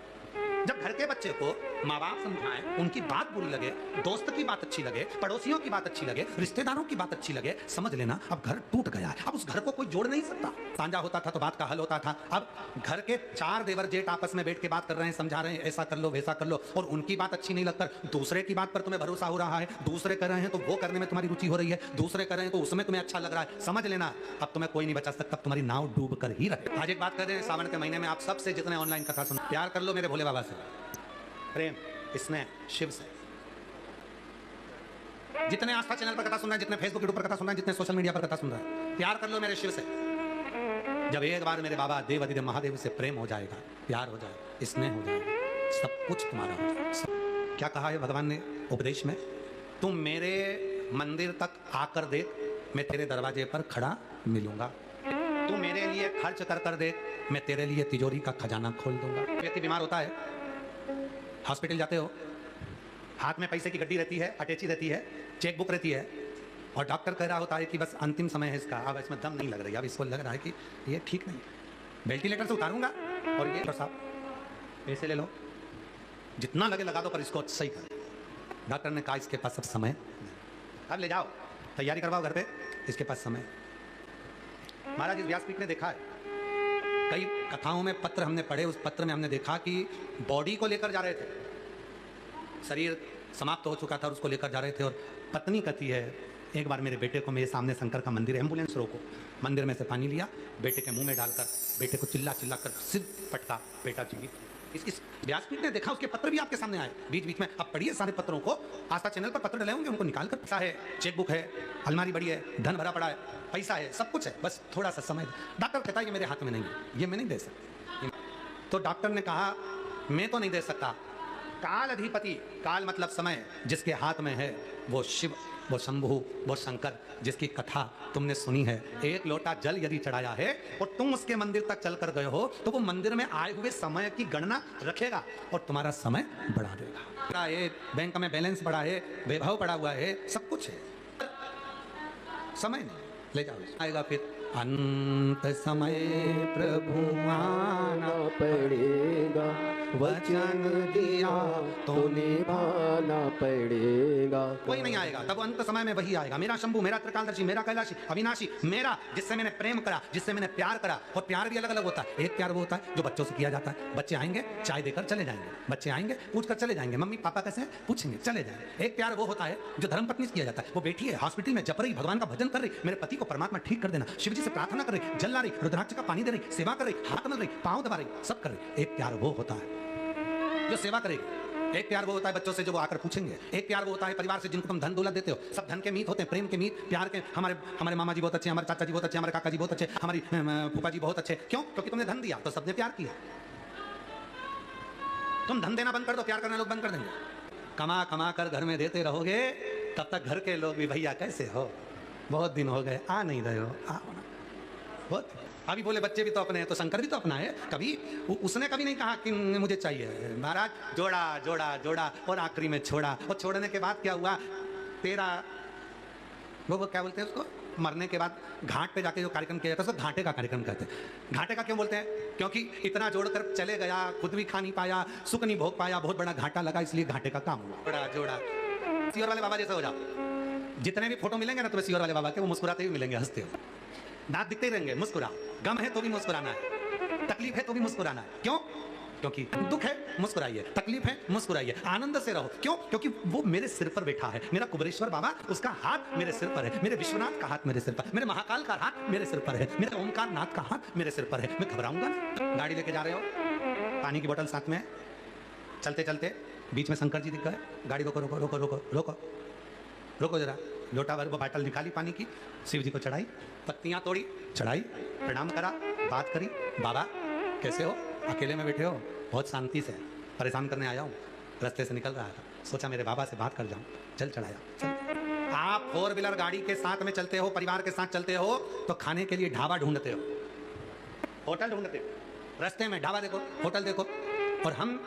जब घर के बच्चे को माँ बाप समझाएं, उनकी बात बुरी लगे, दोस्त की बात अच्छी लगे, पड़ोसियों की बात अच्छी लगे, रिश्तेदारों की बात अच्छी लगे, समझ लेना अब घर टूट गया है। अब उस घर को कोई जोड़ नहीं सकता। साझा होता था तो बात का हल होता था, अब घर के 4 देवर जेठ आपस में बैठ के बात कर रहे हैं, समझा रहे हैं ऐसा कर लो वैसा कर लो, और उनकी बात अच्छी नहीं लगकर दूसरे की बात पर तुम्हें भरोसा हो रहा है, दूसरे कर रहे हैं तो वो करने में तुम्हारी रुचि हो रही है, दूसरे कर रहे हैं तो उसमें तुम्हें अच्छा लग रहा है, समझ लेना अब तुम्हें कोई नहीं बचा सकता, तुम्हारी नाव डूब कर ही रहे। आज एक बात कर रहे हैं, सावन के महीने में आप सबसे जितने ऑनलाइन कथा सुन, प्यार कर लो मेरे भोले बाबा से, प्रेम स्नेह शिव से। जितने आस्था चैनल पर कथा सुन रहे हैं, जितने फेसबुक यूट्यूब पर कथा सुन रहे हैं, जितने सोशल मीडिया पर कथा सुन रहे हैं, प्यार कर लो मेरे शिव से। जब एक बार मेरे बाबा देव अधिदेव महादेव से प्रेम हो जाएगा, प्यार हो जाएगा, स्नेह हो जाएगा, सब कुछ तुम्हारा हो जाएगा। क्या कहा है भगवान ने उपदेश में, तुम मेरे मंदिर तक आकर देख, मैं तेरे दरवाजे पर खड़ा मिलूंगा, तू मेरे लिए खर्च कर कर देख, मैं तेरे लिए तिजोरी का खजाना खोल दूंगा। व्यक्ति बीमार होता है, हॉस्पिटल जाते हो, हाथ में पैसे की गड्डी रहती है, अटैची रहती है, चेकबुक रहती है, और डॉक्टर कह रहा होता है कि बस अंतिम समय है इसका, अब इसमें दम नहीं लग रही, अब इसको लग रहा है कि ये ठीक नहीं, वेंटिलेटर से उतारूंगा, और ये साहब पैसे ले लो, जितना लगे लगा दो, पर इसको सही कर। डॉक्टर ने कहा इसके पास अब समय, अब ले जाओ, तैयारी करवाओ घर पे, इसके पास समय। महाराज व्यासपीठ ने देखा है, कई कथाओं में पत्र हमने पढ़े, उस पत्र में हमने देखा कि बॉडी को लेकर जा रहे थे, शरीर समाप्त हो चुका था और उसको लेकर जा रहे थे, और पत्नी कहती है एक बार मेरे बेटे को, मेरे सामने शंकर का मंदिर है, एम्बुलेंस रोको, मंदिर में से पानी लिया, बेटे के मुंह में डालकर बेटे को चिल्ला चिल्ला कर सिर पटका, बेटा जीवित। इसकी व्यासपीठ ने देखा, उसके पत्र भी आपके सामने आए बीच बीच में, अब पढ़िए सारे पत्रों को, आस्था चैनल पर पत्र डले होंगे, उनको निकाल कर, पैसा है, चेकबुक है, अलमारी बड़ी है, धन भरा पड़ा है, पैसा है, सब कुछ है, बस थोड़ा सा समय। डॉक्टर कहता है ये मेरे हाथ में नहीं है, ये मैं नहीं दे सकता। तो डॉक्टर ने कहा मैं तो नहीं दे सकता, काल अधिपति, काल मतलब समय, जिसके हाथ में है वो शिव, वो शंभु, वो शंकर, जिसकी कथा तुमने सुनी है। एक लोटा जल यदि चढ़ाया है और तुम उसके मंदिर तक चल कर गए हो, तो वो मंदिर में आए हुए समय की गणना रखेगा और तुम्हारा समय बढ़ा देगा। बैंक में बैलेंस बढ़ा है, वैभव बढ़ा हुआ है, सब कुछ है, समय नहीं, ले जाओ, आएगा फिर अंत समय प्रभु आना पड़ेगा, वचन दिया तो निभाना पड़ेगा। कोई नहीं आएगा, तब अंत समय में वही आएगा, मेरा शंभू, मेरा त्रिकालदर्शी, मेरा कैलाशी, अविनाशी, मेरा, जिससे मैंने प्रेम करा, जिससे मैंने प्यार करा। और प्यार भी अलग अलग होता है, एक प्यार वो होता है जो बच्चों से किया जाता है, बच्चे आएंगे चाय देकर चले जाएंगे, बच्चे आएंगे पूछ कर चले जाएंगे, मम्मी पापा कैसे हैं पूछेंगे, चले जाएंगे। एक प्यार वो होता है जो धर्मपत्नी से किया जाता है, वो बैठी है हॉस्पिटल में, जप रही, भगवान का भजन कर रही, मेरे पति को परमात्मा ठीक कर देना, शिव जी से प्रार्थना कर रही, जल ला रही, रुद्राक्ष का पानी दे रही, सेवा कर रही, हाथ मल रही, पाँव दबा रही, सब कर रही। एक प्यार वो होता है जो सेवा करेगी, एक प्यार वो होता है बच्चों से जो वो आकर पूछेंगे, एक प्यार वो होता है परिवार से जिनको तुम धन दौलत देते हो, सब धन के मीत होते हैं, प्रेम के मीत, प्यार के। हमारे मामा जी बहुत अच्छे, हमारे चाचा जी बहुत अच्छे, हमारे काका जी बहुत अच्छे, हमारी फूफा जी बहुत अच्छे, क्यों? क्योंकि तुमने धन दिया तो सबने प्यार किया। तुम धन देना बंद कर दो, प्यार करना लोग बंद कर देंगे। कमा कमा कर घर में देते रहोगे, तब तक घर के लोग भी भैया कैसे हो, बहुत दिन हो गए आ नहीं रहे हो, आओ ना, बहुत। अभी बोले बच्चे भी तो अपने हैं, तो शंकर भी तो अपना है, कभी उसने कभी नहीं कहा कि मुझे चाहिए। महाराज जोड़ा जोड़ा जोड़ा और आखिरी में छोड़ा, और छोड़ने के बाद क्या हुआ, तेरा वो क्या बोलते हैं उसको, मरने के बाद घाट पे जाके जो कार्यक्रम किया जाता है उसको घाटे का कार्यक्रम कहते हैं। घाटे का क्यों बोलते हैं? क्योंकि इतना जोड़कर चले गया, खुद भी खा नहीं पाया, सुख नहीं भोग पाया, बहुत बड़ा घाटा लगा, इसलिए घाटे का काम हुआ। जोड़ा जोड़ा, सीवर वाले बाबा जैसे हो जाओ, जितने भी फोटो मिलेंगे ना तुम्हें सीवर वाले बाबा के, वो मुस्कुराते हुए मिलेंगे, हंसते हो, दांत दिखते ही रहेंगे, मुस्कुरा। गम है तो भी मुस्कुराना है, तकलीफ है तो भी मुस्कुराना है। क्यों? क्योंकि दुख है मुस्कुराइए, तकलीफ है मुस्कुराइए, आनंद से रहो। क्यों? क्योंकि वो मेरे सिर पर बैठा है, मेरा कुबेरेश्वर बाबा, उसका हाथ मेरे सिर पर है, मेरे विश्वनाथ का हाथ मेरे सिर पर, मेरे महाकाल का हाथ मेरे सिर पर है, मेरे ओमकार नाथ का हाथ मेरे सिर पर है। मैं घबराऊंगा ना? गाड़ी लेके जा रहे हो, पानी की बोतल साथ में, चलते चलते बीच में शंकर जी दिख गए, गाड़ी रोको रोको रोको रोको रोको रोको जरा, लोटा भर वो बाटल निकाली पानी की, शिव जी को चढ़ाई, पत्तियां तोड़ी, चढ़ाई, प्रणाम करा, बात करी, बाबा कैसे हो, अकेले में बैठे हो, बहुत शांति से, परेशान करने आया हूँ, रास्ते से निकल रहा था, सोचा मेरे बाबा से बात कर जाऊँ, जल चढ़ाया, चल आप 4 व्हीलर गाड़ी के साथ में चलते हो, परिवार के साथ चलते हो, तो खाने के लिए ढाबा ढूंढते हो, होटल ढूंढते हो, रास्ते में ढाबा देखो, होटल देखो। और हम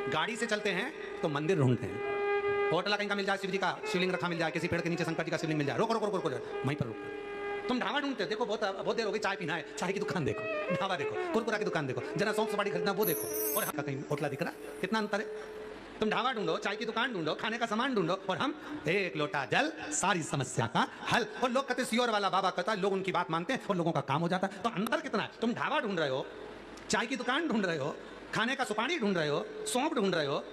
गाड़ी से चलते हैं तो मंदिर ढूंढते हैं। होटल कहीं का मिल जाए, शिव जी का शिवलिंग रखा मिल जाए, किसी पेड़ के नीचे शंकर जी का शिवलिंग मिल जाए, रोको रोको रोको रोको, वहीं पर रुको। तुम ढाबा ढूंढते हो, देखो बहुत देर हो गई, चाय पीना है, चाय की दुकान देखो, ढाबा देखो, कुरकुरा की दुकान देखो, जरा सौंफ सपाटी खरीदना वो देखो, और हम कहीं होटला दिख रहा, कितना अंतर है। तुम ढाबा ढूंढो, चाय की दुकान ढूंढो, खाने का सामान ढूंढो, और हम एक लोटा जल, सारी समस्या का हल। और लोग कहते सियोर वाला बाबा कहता है, लोग उनकी बात मानते हैं और लोगों का काम हो जाता है। तो अंतर कितना है? तुम ढाबा ढूंढ रहे हो, चाय की दुकान ढूंढ रहे हो, खाने का सुपारी ढूंढ रहे हो, सौंफ ढूंढ रहे हो,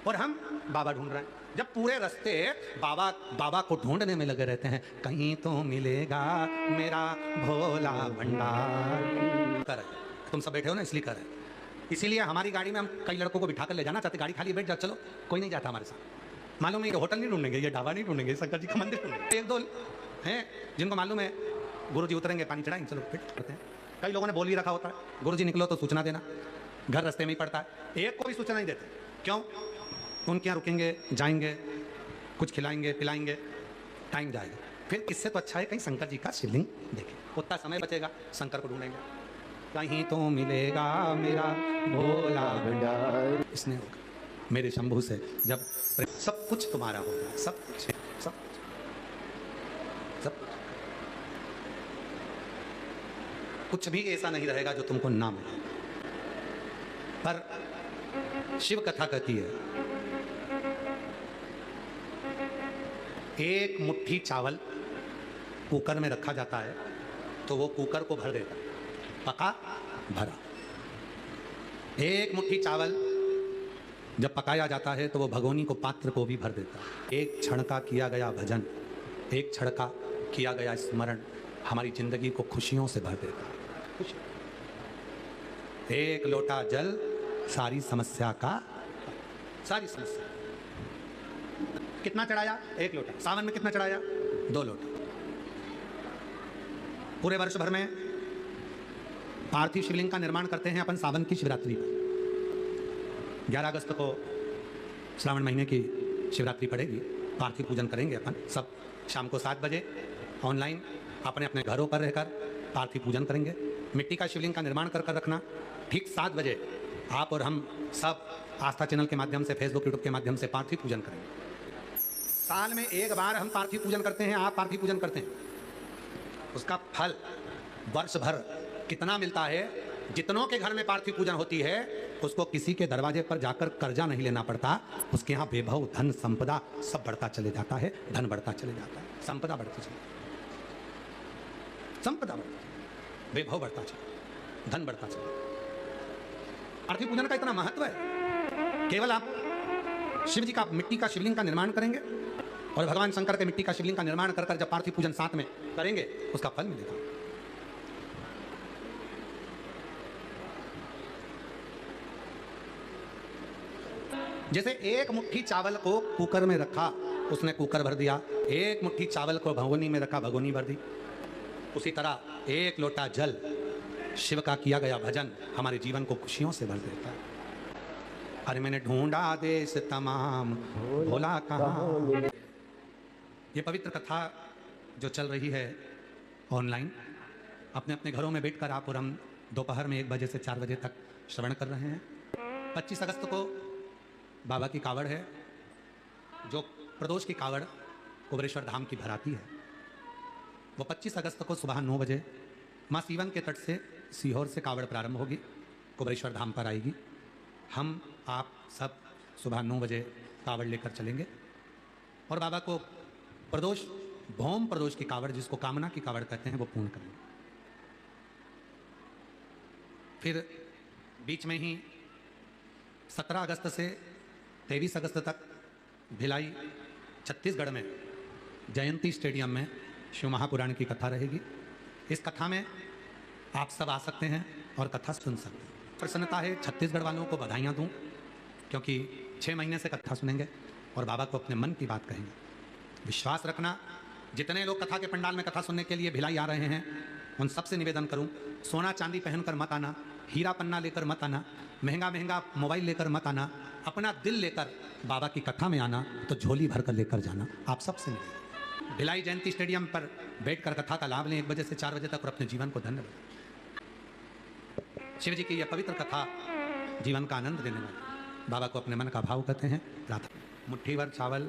और हम बाबा ढूंढ रहे हैं। जब पूरे रास्ते बाबा को ढूंढने में लगे रहते हैं, कहीं तो मिलेगा मेरा भोला भंडार। कर तुम सब बैठे हो ना, इसलिए कर। इसीलिए हमारी गाड़ी में हम कई लड़कों को बिठा कर ले जाना चाहते, गाड़ी खाली बैठ जाओ, चलो, कोई नहीं जाता हमारे साथ। मालूम है कि होटल नहीं ढूंढेंगे, ये ढाबा नहीं ढूंढेंगे, शंकर जी का मंदिर ढूंढेंगे। 1-2 हैं जिनको मालूम है गुरु जी उतरेंगे, पानी चढ़ाएंगे, चलो फिट करते हैं। कई लोगों ने बोल भी रखा होता है, गुरु जी निकलो तो सूचना देना, घर रास्ते में ही पड़ता है, एक को भी सूचना नहीं देते। क्यों? उनके यहाँ रुकेंगे, जाएंगे, कुछ खिलाएंगे पिलाएंगे, टाइम जाएगा। फिर इससे तो अच्छा है कहीं शंकर जी का शिवलिंग देखें, उतना समय बचेगा, शंकर को ढूंढेंगे, कहीं तो मिलेगा मेरा भोला भंडार। इसने होगा मेरे शंभू से जब सब कुछ तुम्हारा होगा, सब कुछ, सब सब कुछ भी ऐसा नहीं रहेगा जो तुमको ना मिले। पर शिव कथा कहती है, एक मुट्ठी चावल कुकर में रखा जाता है तो वो कुकर को भर देता, पका भरा। एक मुट्ठी चावल जब पकाया जाता है तो वो भगोनी को, पात्र को भी भर देता है। एक क्षण का किया गया भजन, एक क्षण का किया गया स्मरण हमारी जिंदगी को खुशियों से भर देता है। एक लोटा जल, सारी समस्या का, सारी समस्या। कितना चढ़ाया? 1 लोटा। सावन में कितना चढ़ाया? 2 लोटा। पूरे वर्ष भर में पार्थिव शिवलिंग का निर्माण करते हैं अपन सावन की शिवरात्रि पर। 11 अगस्त को श्रावण महीने की शिवरात्रि पड़ेगी, पार्थिव पूजन करेंगे अपन सब। शाम को 7 बजे ऑनलाइन अपने अपने घरों पर रहकर पार्थिव पूजन करेंगे। मिट्टी का शिवलिंग का निर्माण कर रखना। ठीक 7 बजे आप और हम सब आस्था चैनल के माध्यम से, फेसबुक यूट्यूब के माध्यम से पार्थिव पूजन करेंगे। साल में 1 बार हम पार्थिव पूजन करते हैं, आप पार्थिव पूजन करते हैं, उसका फल वर्ष भर कितना मिलता है? जितनों के घर में पार्थिव पूजन होती है उसको किसी के दरवाजे पर जाकर कर्जा नहीं लेना पड़ता, उसके यहाँ वैभव, धन, संपदा सब बढ़ता चले जाता है, धन बढ़ता चले जाता है, संपदा बढ़ती चले, संपदा बढ़ती, वैभव बढ़ता चले, धन बढ़ता चले। पार्थिव पूजन का इतना महत्व है। केवल आप शिव जी का मिट्टी का शिवलिंग का निर्माण करेंगे और भगवान शंकर के मिट्टी का शिवलिंग का निर्माण कर जब पार्थिव पूजन साथ में करेंगे उसका फल मिलेगा। जैसे एक मुट्ठी चावल को कुकर में रखा, उसने कुकर भर दिया, एक मुट्ठी चावल को भगोनी में रखा, भगोनी भर दी। उसी तरह 1 लोटा जल, शिव का किया गया भजन हमारे जीवन को खुशियों से भर देता है। अरे मैंने ढूंढा देश तमाम, भोला कहाँ। ये पवित्र कथा जो चल रही है ऑनलाइन, अपने अपने घरों में बैठकर आप और हम दोपहर में 1 बजे से 4 बजे तक श्रवण कर रहे हैं। 25 अगस्त को बाबा की कावड़ है, जो प्रदोष की कावड़ कुबरेश्वर धाम की भराती है। वो 25 अगस्त को सुबह 9 बजे माँ सीवन के तट से सीहोर से कावड़ प्रारंभ होगी, कुबरेश्वर धाम पर आएगी। हम आप सब सुबह 9 बजे कावड़ लेकर चलेंगे और बाबा को प्रदोष, भौम प्रदोष की कावड़, जिसको कामना की कावड़ कहते हैं, वो पूर्ण करेंगे। फिर बीच में ही 17 अगस्त से 23 अगस्त तक भिलाई छत्तीसगढ़ में जयंती स्टेडियम में शिव महापुराण की कथा रहेगी। इस कथा में आप सब आ सकते हैं और कथा सुन सकते हैं। प्रसन्नता है, छत्तीसगढ़ वालों को बधाइयाँ दूँ, क्योंकि 6 महीने से कथा सुनेंगे और बाबा को अपने मन की बात कहेंगे। विश्वास रखना, जितने लोग कथा के पंडाल में कथा सुनने के लिए भिलाई आ रहे हैं, उन सबसे निवेदन करूं, सोना चांदी पहनकर मत आना, हीरा पन्ना लेकर मत आना, महंगा महंगा मोबाइल लेकर मत आना, अपना दिल लेकर बाबा की कथा में आना, तो झोली भर कर लेकर जाना। आप सबसे निवेदन। भिलाई जयंती स्टेडियम पर बैठकर कथा का लाभ लें 1 बजे से 4 बजे तक और अपने जीवन को धन्य बनाएं। शिव जी की यह पवित्र कथा जीवन का आनंद देने वाली। बाबा को अपने मन का भाव कहते हैं प्रार्थना। मुट्ठी भर चावल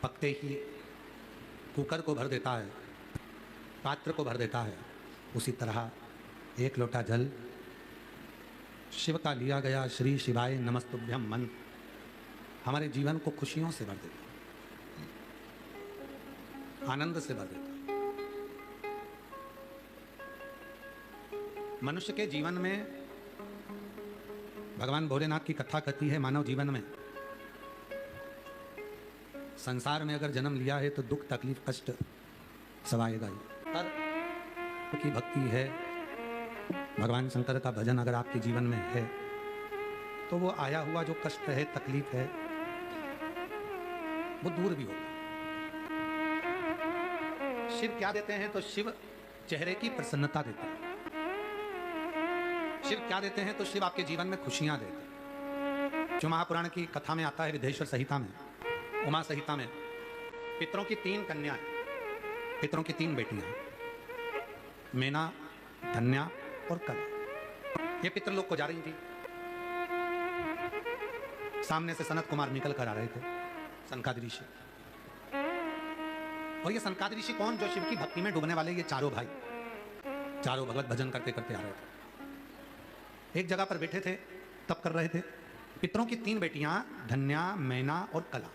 पकते ही कुकर को भर देता है, पात्र को भर देता है, उसी तरह 1 लोटा जल शिव का लिया गया श्री शिवाय नमस्तुभ्यम मंत्र हमारे जीवन को खुशियों से भर देता, आनंद से भर देता। मनुष्य के जीवन में भगवान भोलेनाथ की कथा कहती है, मानव जीवन में संसार में अगर जन्म लिया है तो दुख तकलीफ कष्ट सब आएगा ही। पर की भक्ति है, भगवान शंकर का भजन अगर आपके जीवन में है तो वो आया हुआ जो कष्ट है तकलीफ है वो दूर भी होगा। शिव क्या देते हैं तो शिव चेहरे की प्रसन्नता देते हैं। शिव क्या देते हैं तो शिव आपके जीवन में खुशियां देते हैं। जो महापुराण की कथा में आता है, विदेश्वर संहिता में, उमा संहिता में, पितरों की 3 कन्याएं, पितरों की 3 बेटियां, मेना, धन्या और कला, ये पितृलोक को जा रही थी। सामने से सनत कुमार निकल कर आ रहे थे, सनकादि ऋषि। और ये सनकादि ऋषि कौन? जो शिव की भक्ति में डूबने वाले ये चारों भाई, चारों भगवत भजन करते करते आ रहे थे। एक जगह पर बैठे थे, तप कर रहे थे। पितरों की 3 बेटियां धन्या, मैना और कला,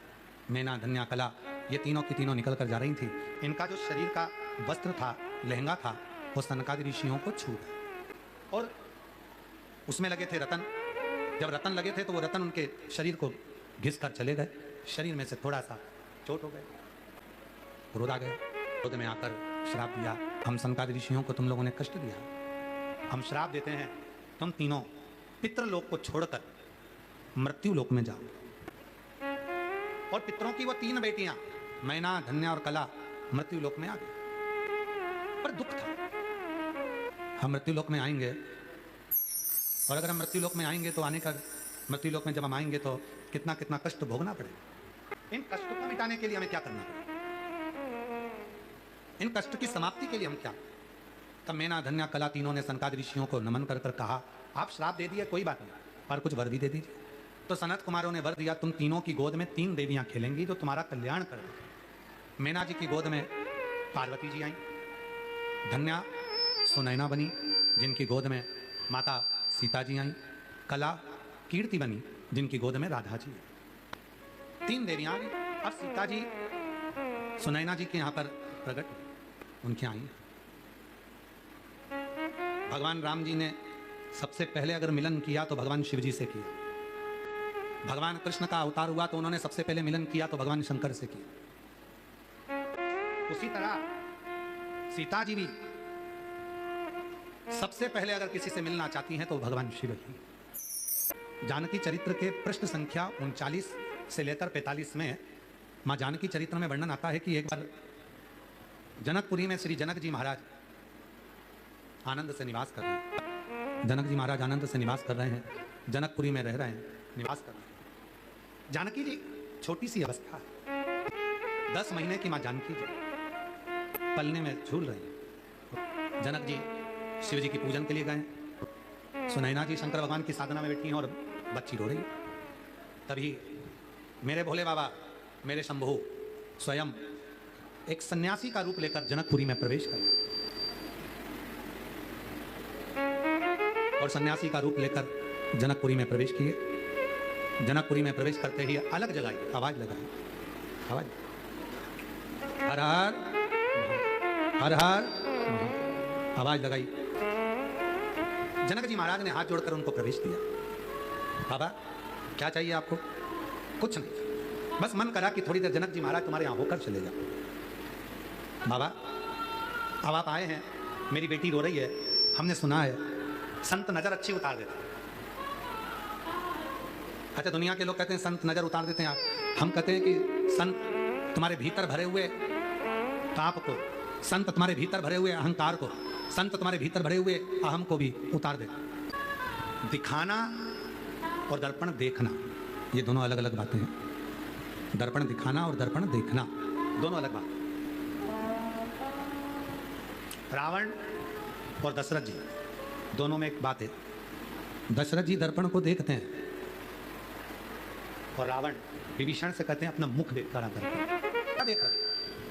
मैना, धन्या, कला, ये तीनों की तीनों निकल कर जा रही थी। इनका जो शरीर का वस्त्र था, लहंगा था, वो सनकादि ऋषियों को छू गया और उसमें लगे थे रतन। जब रतन लगे थे तो वो रतन उनके शरीर को घिस कर चले गए। शरीर में से थोड़ा सा चोट हो गए, क्रोध आ गया। क्रोध में आकर श्राप दिया, हम सनकादि ऋषियों को तुम लोगों ने कष्ट दिया, हम श्राप देते हैं तुम तीनों पितृलोक को छोड़कर मृत्यु लोक में जाओ। और पितरों की वो 3 बेटियां मैना, धन्या और कला मृत्यु लोक में आ गई। पर दुख था, हम मृत्यु लोक में आएंगे और अगर हम मृत्यु लोक में आएंगे तो आने का मृत्यु लोक में जब हम आएंगे तो कितना कितना कष्ट भोगना पड़ेगा। इन कष्टों को मिटाने के लिए हमें क्या करना पड़ेगा? इन कष्ट की समाप्ति के लिए हम क्या? तब मैना, धन्या, कला तीनों ने सनकादि ऋषियों को नमन कर कर कहा, आप श्राप दे दिए कोई बात नहीं, पर कुछ वर भी दे दीजिए। तो सनत कुमारों ने वर दिया, तुम तीनों की गोद में 3 देवियां खेलेंगी जो तुम्हारा कल्याण कर देंगी। मैना जी की गोद में पार्वती जी आई, धन्या सुनैना बनी जिनकी गोद में माता सीता जी आई, कला कीर्ति बनी जिनकी गोद में राधा जी। 3 देवियां आई। अब सीता जी सुनैना जी के यहाँ पर प्रकट, उनके आई। भगवान राम जी ने सबसे पहले अगर मिलन किया तो भगवान शिव जी से किया। भगवान कृष्ण का अवतार हुआ तो उन्होंने सबसे पहले मिलन किया तो भगवान शंकर से किया। उसी तरह सीता जी भी सबसे पहले अगर किसी से मिलना चाहती हैं तो भगवान शिव ही। जानकी चरित्र के पृष्ठ संख्या 39 से लेकर 45 में मां जानकी चरित्र में वर्णन आता है कि एक बार जनकपुरी में श्री जनक जी महाराज आनंद से निवास कर रहे हैं। जनक जी महाराज आनंद से निवास कर रहे हैं, जनकपुरी में रह रहे हैं, निवास कर रहे हैं। जानकी जी छोटी सी अवस्था, 10 महीने की मां जानकी जी पलने में झूल रही हैं। जनक जी शिव जी की पूजन के लिए गए, सुनैना जी शंकर भगवान की साधना में बैठी हैं और बच्ची रो रही है। तभी मेरे भोले बाबा, मेरे शंभू स्वयं एक सन्यासी का रूप लेकर जनकपुरी में प्रवेश कर, और सन्यासी का रूप लेकर जनकपुरी में प्रवेश किए। जनकपुरी में प्रवेश करते ही अलग जगाई, आवाज लगाई, आवाज, हर हर हर हर, आवाज लगाई। जनक जी महाराज ने हाथ जोड़कर उनको प्रवेश दिया। बाबा क्या चाहिए आपको? कुछ नहीं, बस मन करा कि थोड़ी देर जनक जी महाराज तुम्हारे यहाँ होकर चले जाओ। बाबा अब आप आए हैं, मेरी बेटी रो रही है, हमने सुना है संत नजर अच्छी उतार देते हैं। अच्छा, दुनिया के लोग कहते हैं संत नजर उतार देते हैं, हम कहते हैं कि संत तुम्हारे भीतर भरे हुए पाप को, संत तुम्हारे भीतर भरे हुए अहंकार को, संत तुम्हारे भीतर भरे हुए अहम को भी उतार देते। दिखाना और दर्पण देखना, ये दोनों अलग अलग बातें हैं। दर्पण दिखाना और दर्पण देखना, दोनों अलग बात। रावण और दशरथ जी दोनों में एक बात है। दशरथ जी दर्पण को देखते हैं और रावण विभीषण से कहते हैं अपना मुख देख कर क्या देख रहा है,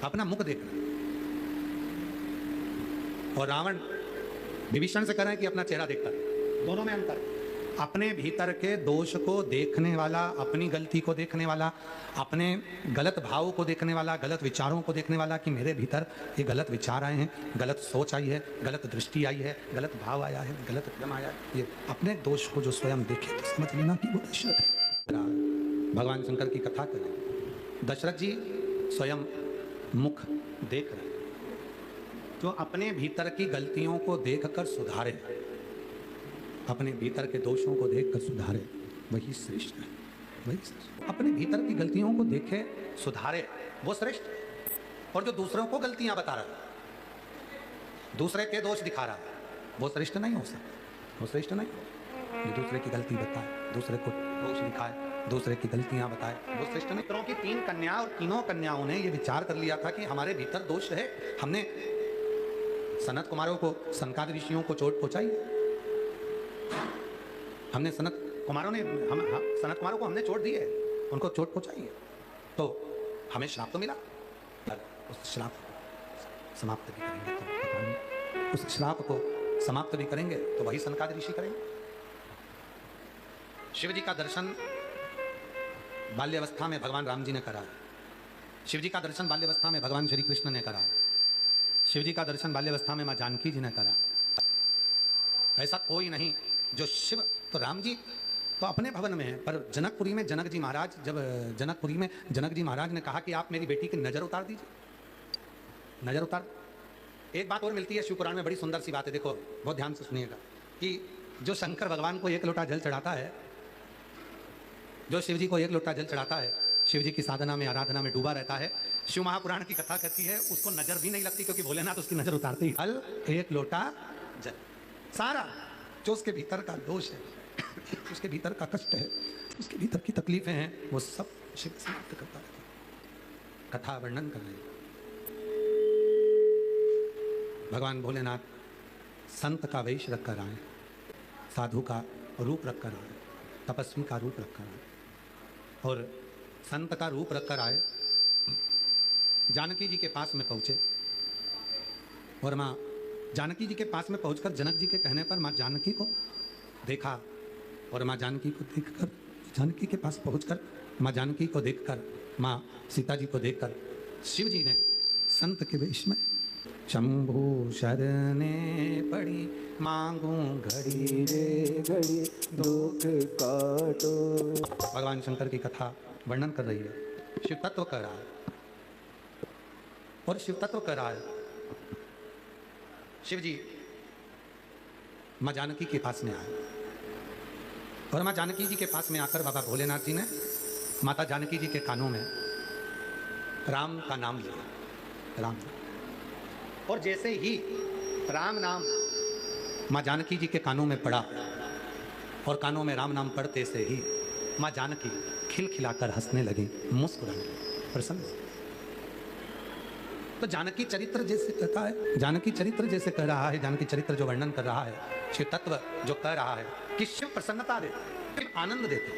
अपना मुख देख रहा है। और रावण विभीषण से कह रहे हैं कि अपना चेहरा देखकर। दोनों में अंतर। अपने भीतर के दोष को देखने वाला, अपनी गलती को देखने वाला, अपने गलत भाव को देखने वाला, गलत विचारों को देखने वाला कि मेरे भीतर ये गलत विचार आए हैं, गलत सोच आई है, गलत दृष्टि आई है, गलत भाव आया है, गलत उद्यम आया है। ये अपने दोष को जो स्वयं देखे तो समझ लेना कि वो दशरथ है। भगवान शंकर की कथा करें। दशरथ जी स्वयं मुख देख रहे हैं, जो अपने भीतर की गलतियों को देखकर सुधारे, अपने भीतर के दोषों को देखकर सुधारे, वही श्रेष्ठ है। वही श्रेष्ठ। अपने भीतर की गलतियों को देखे, सुधारे, वो श्रेष्ठ। और जो दूसरों को गलतियां बता रहा है, दूसरे के दोष दिखा रहा है, वो श्रेष्ठ नहीं हो सकता। वो श्रेष्ठ नहीं हो। जो दूसरे की गलती बताए, दूसरे को दोष दिखाए, दूसरे की गलतियां बताए, वो श्रेष्ठ नहीं। मित्रों की 3 कन्या और तीनों कन्याओं ने ये विचार कर लिया था कि हमारे भीतर दोष है। हमने सनत कुमारों को, सनकादि ऋषियों को चोट पहुंचाई। हमने सनत कुमारों को हमने चोट दी है, उनको चोट पहुंचाई है, तो हमें श्राप तो मिला। उस श्राप को समाप्त भी करेंगे तो उस श्राप को समाप्त भी करेंगे तो वही सनकादि ऋषि करेंगे। शिव जी का दर्शन बाल्यावस्था में भगवान राम जी ने करा है। शिव जी का दर्शन बाल्यावस्था में भगवान श्री कृष्ण ने करा है। शिव जी का दर्शन बाल्यावस्था में मां जानकी जी ने करा। ऐसा कोई नहीं जो शिव, तो राम जी तो अपने भवन में है, पर जनकपुरी में जनक जी महाराज, जब जनकपुरी में जनक जी महाराज ने कहा कि आप मेरी बेटी की नजर उतार दीजिए, नजर उतार। एक बात और मिलती है शिव पुराण में, बड़ी सुंदर सी बात है, देखो बहुत ध्यान से सुनिएगा, कि जो शंकर भगवान को 1 लोटा जल चढ़ाता है, जो शिव जी को 1 लोटा जल चढ़ाता है, शिव जी की साधना में, आराधना में डूबा रहता है, शिव महापुराण की कथा कहती है उसको नजर भी नहीं लगती, क्योंकि भोलेनाथ उसकी नजर उतारते ही हल 1 लोटा जल। सारा जो उसके भीतर का दोष है, उसके भीतर का कष्ट है, उसके भीतर की तकलीफें हैं, वो सब शिव समाप्त करता है। कथा वर्णन कर रहे हैं भगवान भोलेनाथ संत का वेश रख कर आए, साधु का रूप रख कर आए, तपस्वी का रूप रख कर आए। और संत का रूप रख कर आए, जानकी जी के पास में पहुंचे, और माँ जानकी जी के पास में पहुंचकर जनक जी के कहने पर माँ जानकी को देखा, और माँ जानकी को देखकर, जानकी के पास पहुंचकर माँ जानकी को देखकर, माँ सीता जी को देखकर शिव जी ने संत के वेश में शंभु शरणे पड़ी मांगू घड़ी रे घड़ी दुख काटो। भगवान शंकर की कथा वर्णन कर रही है, शिव तत्व कर रहा है, और शिव तत्व कर रहा है। शिव जी माँ जानकी के पास में आए, और माँ जानकी जी के पास में आकर बाबा भोलेनाथ जी ने माता जानकी जी के कानों में राम का नाम लिया, राम। और जैसे ही राम नाम माँ जानकी जी के कानों में पड़ा, और कानों में राम नाम पड़ते से ही माँ जानकी खिलखिलाकर हंसने लगी, मुस्कुराने लगी, प्रसन्न। तो जानकी चरित्र जैसे कहता है, जानकी चरित्र जैसे कह रहा है, जानकी चरित्र जो वर्णन कर रहा है, शिव तत्व जो कह रहा है कि शिव प्रसन्नता देते, शिव आनंद देते,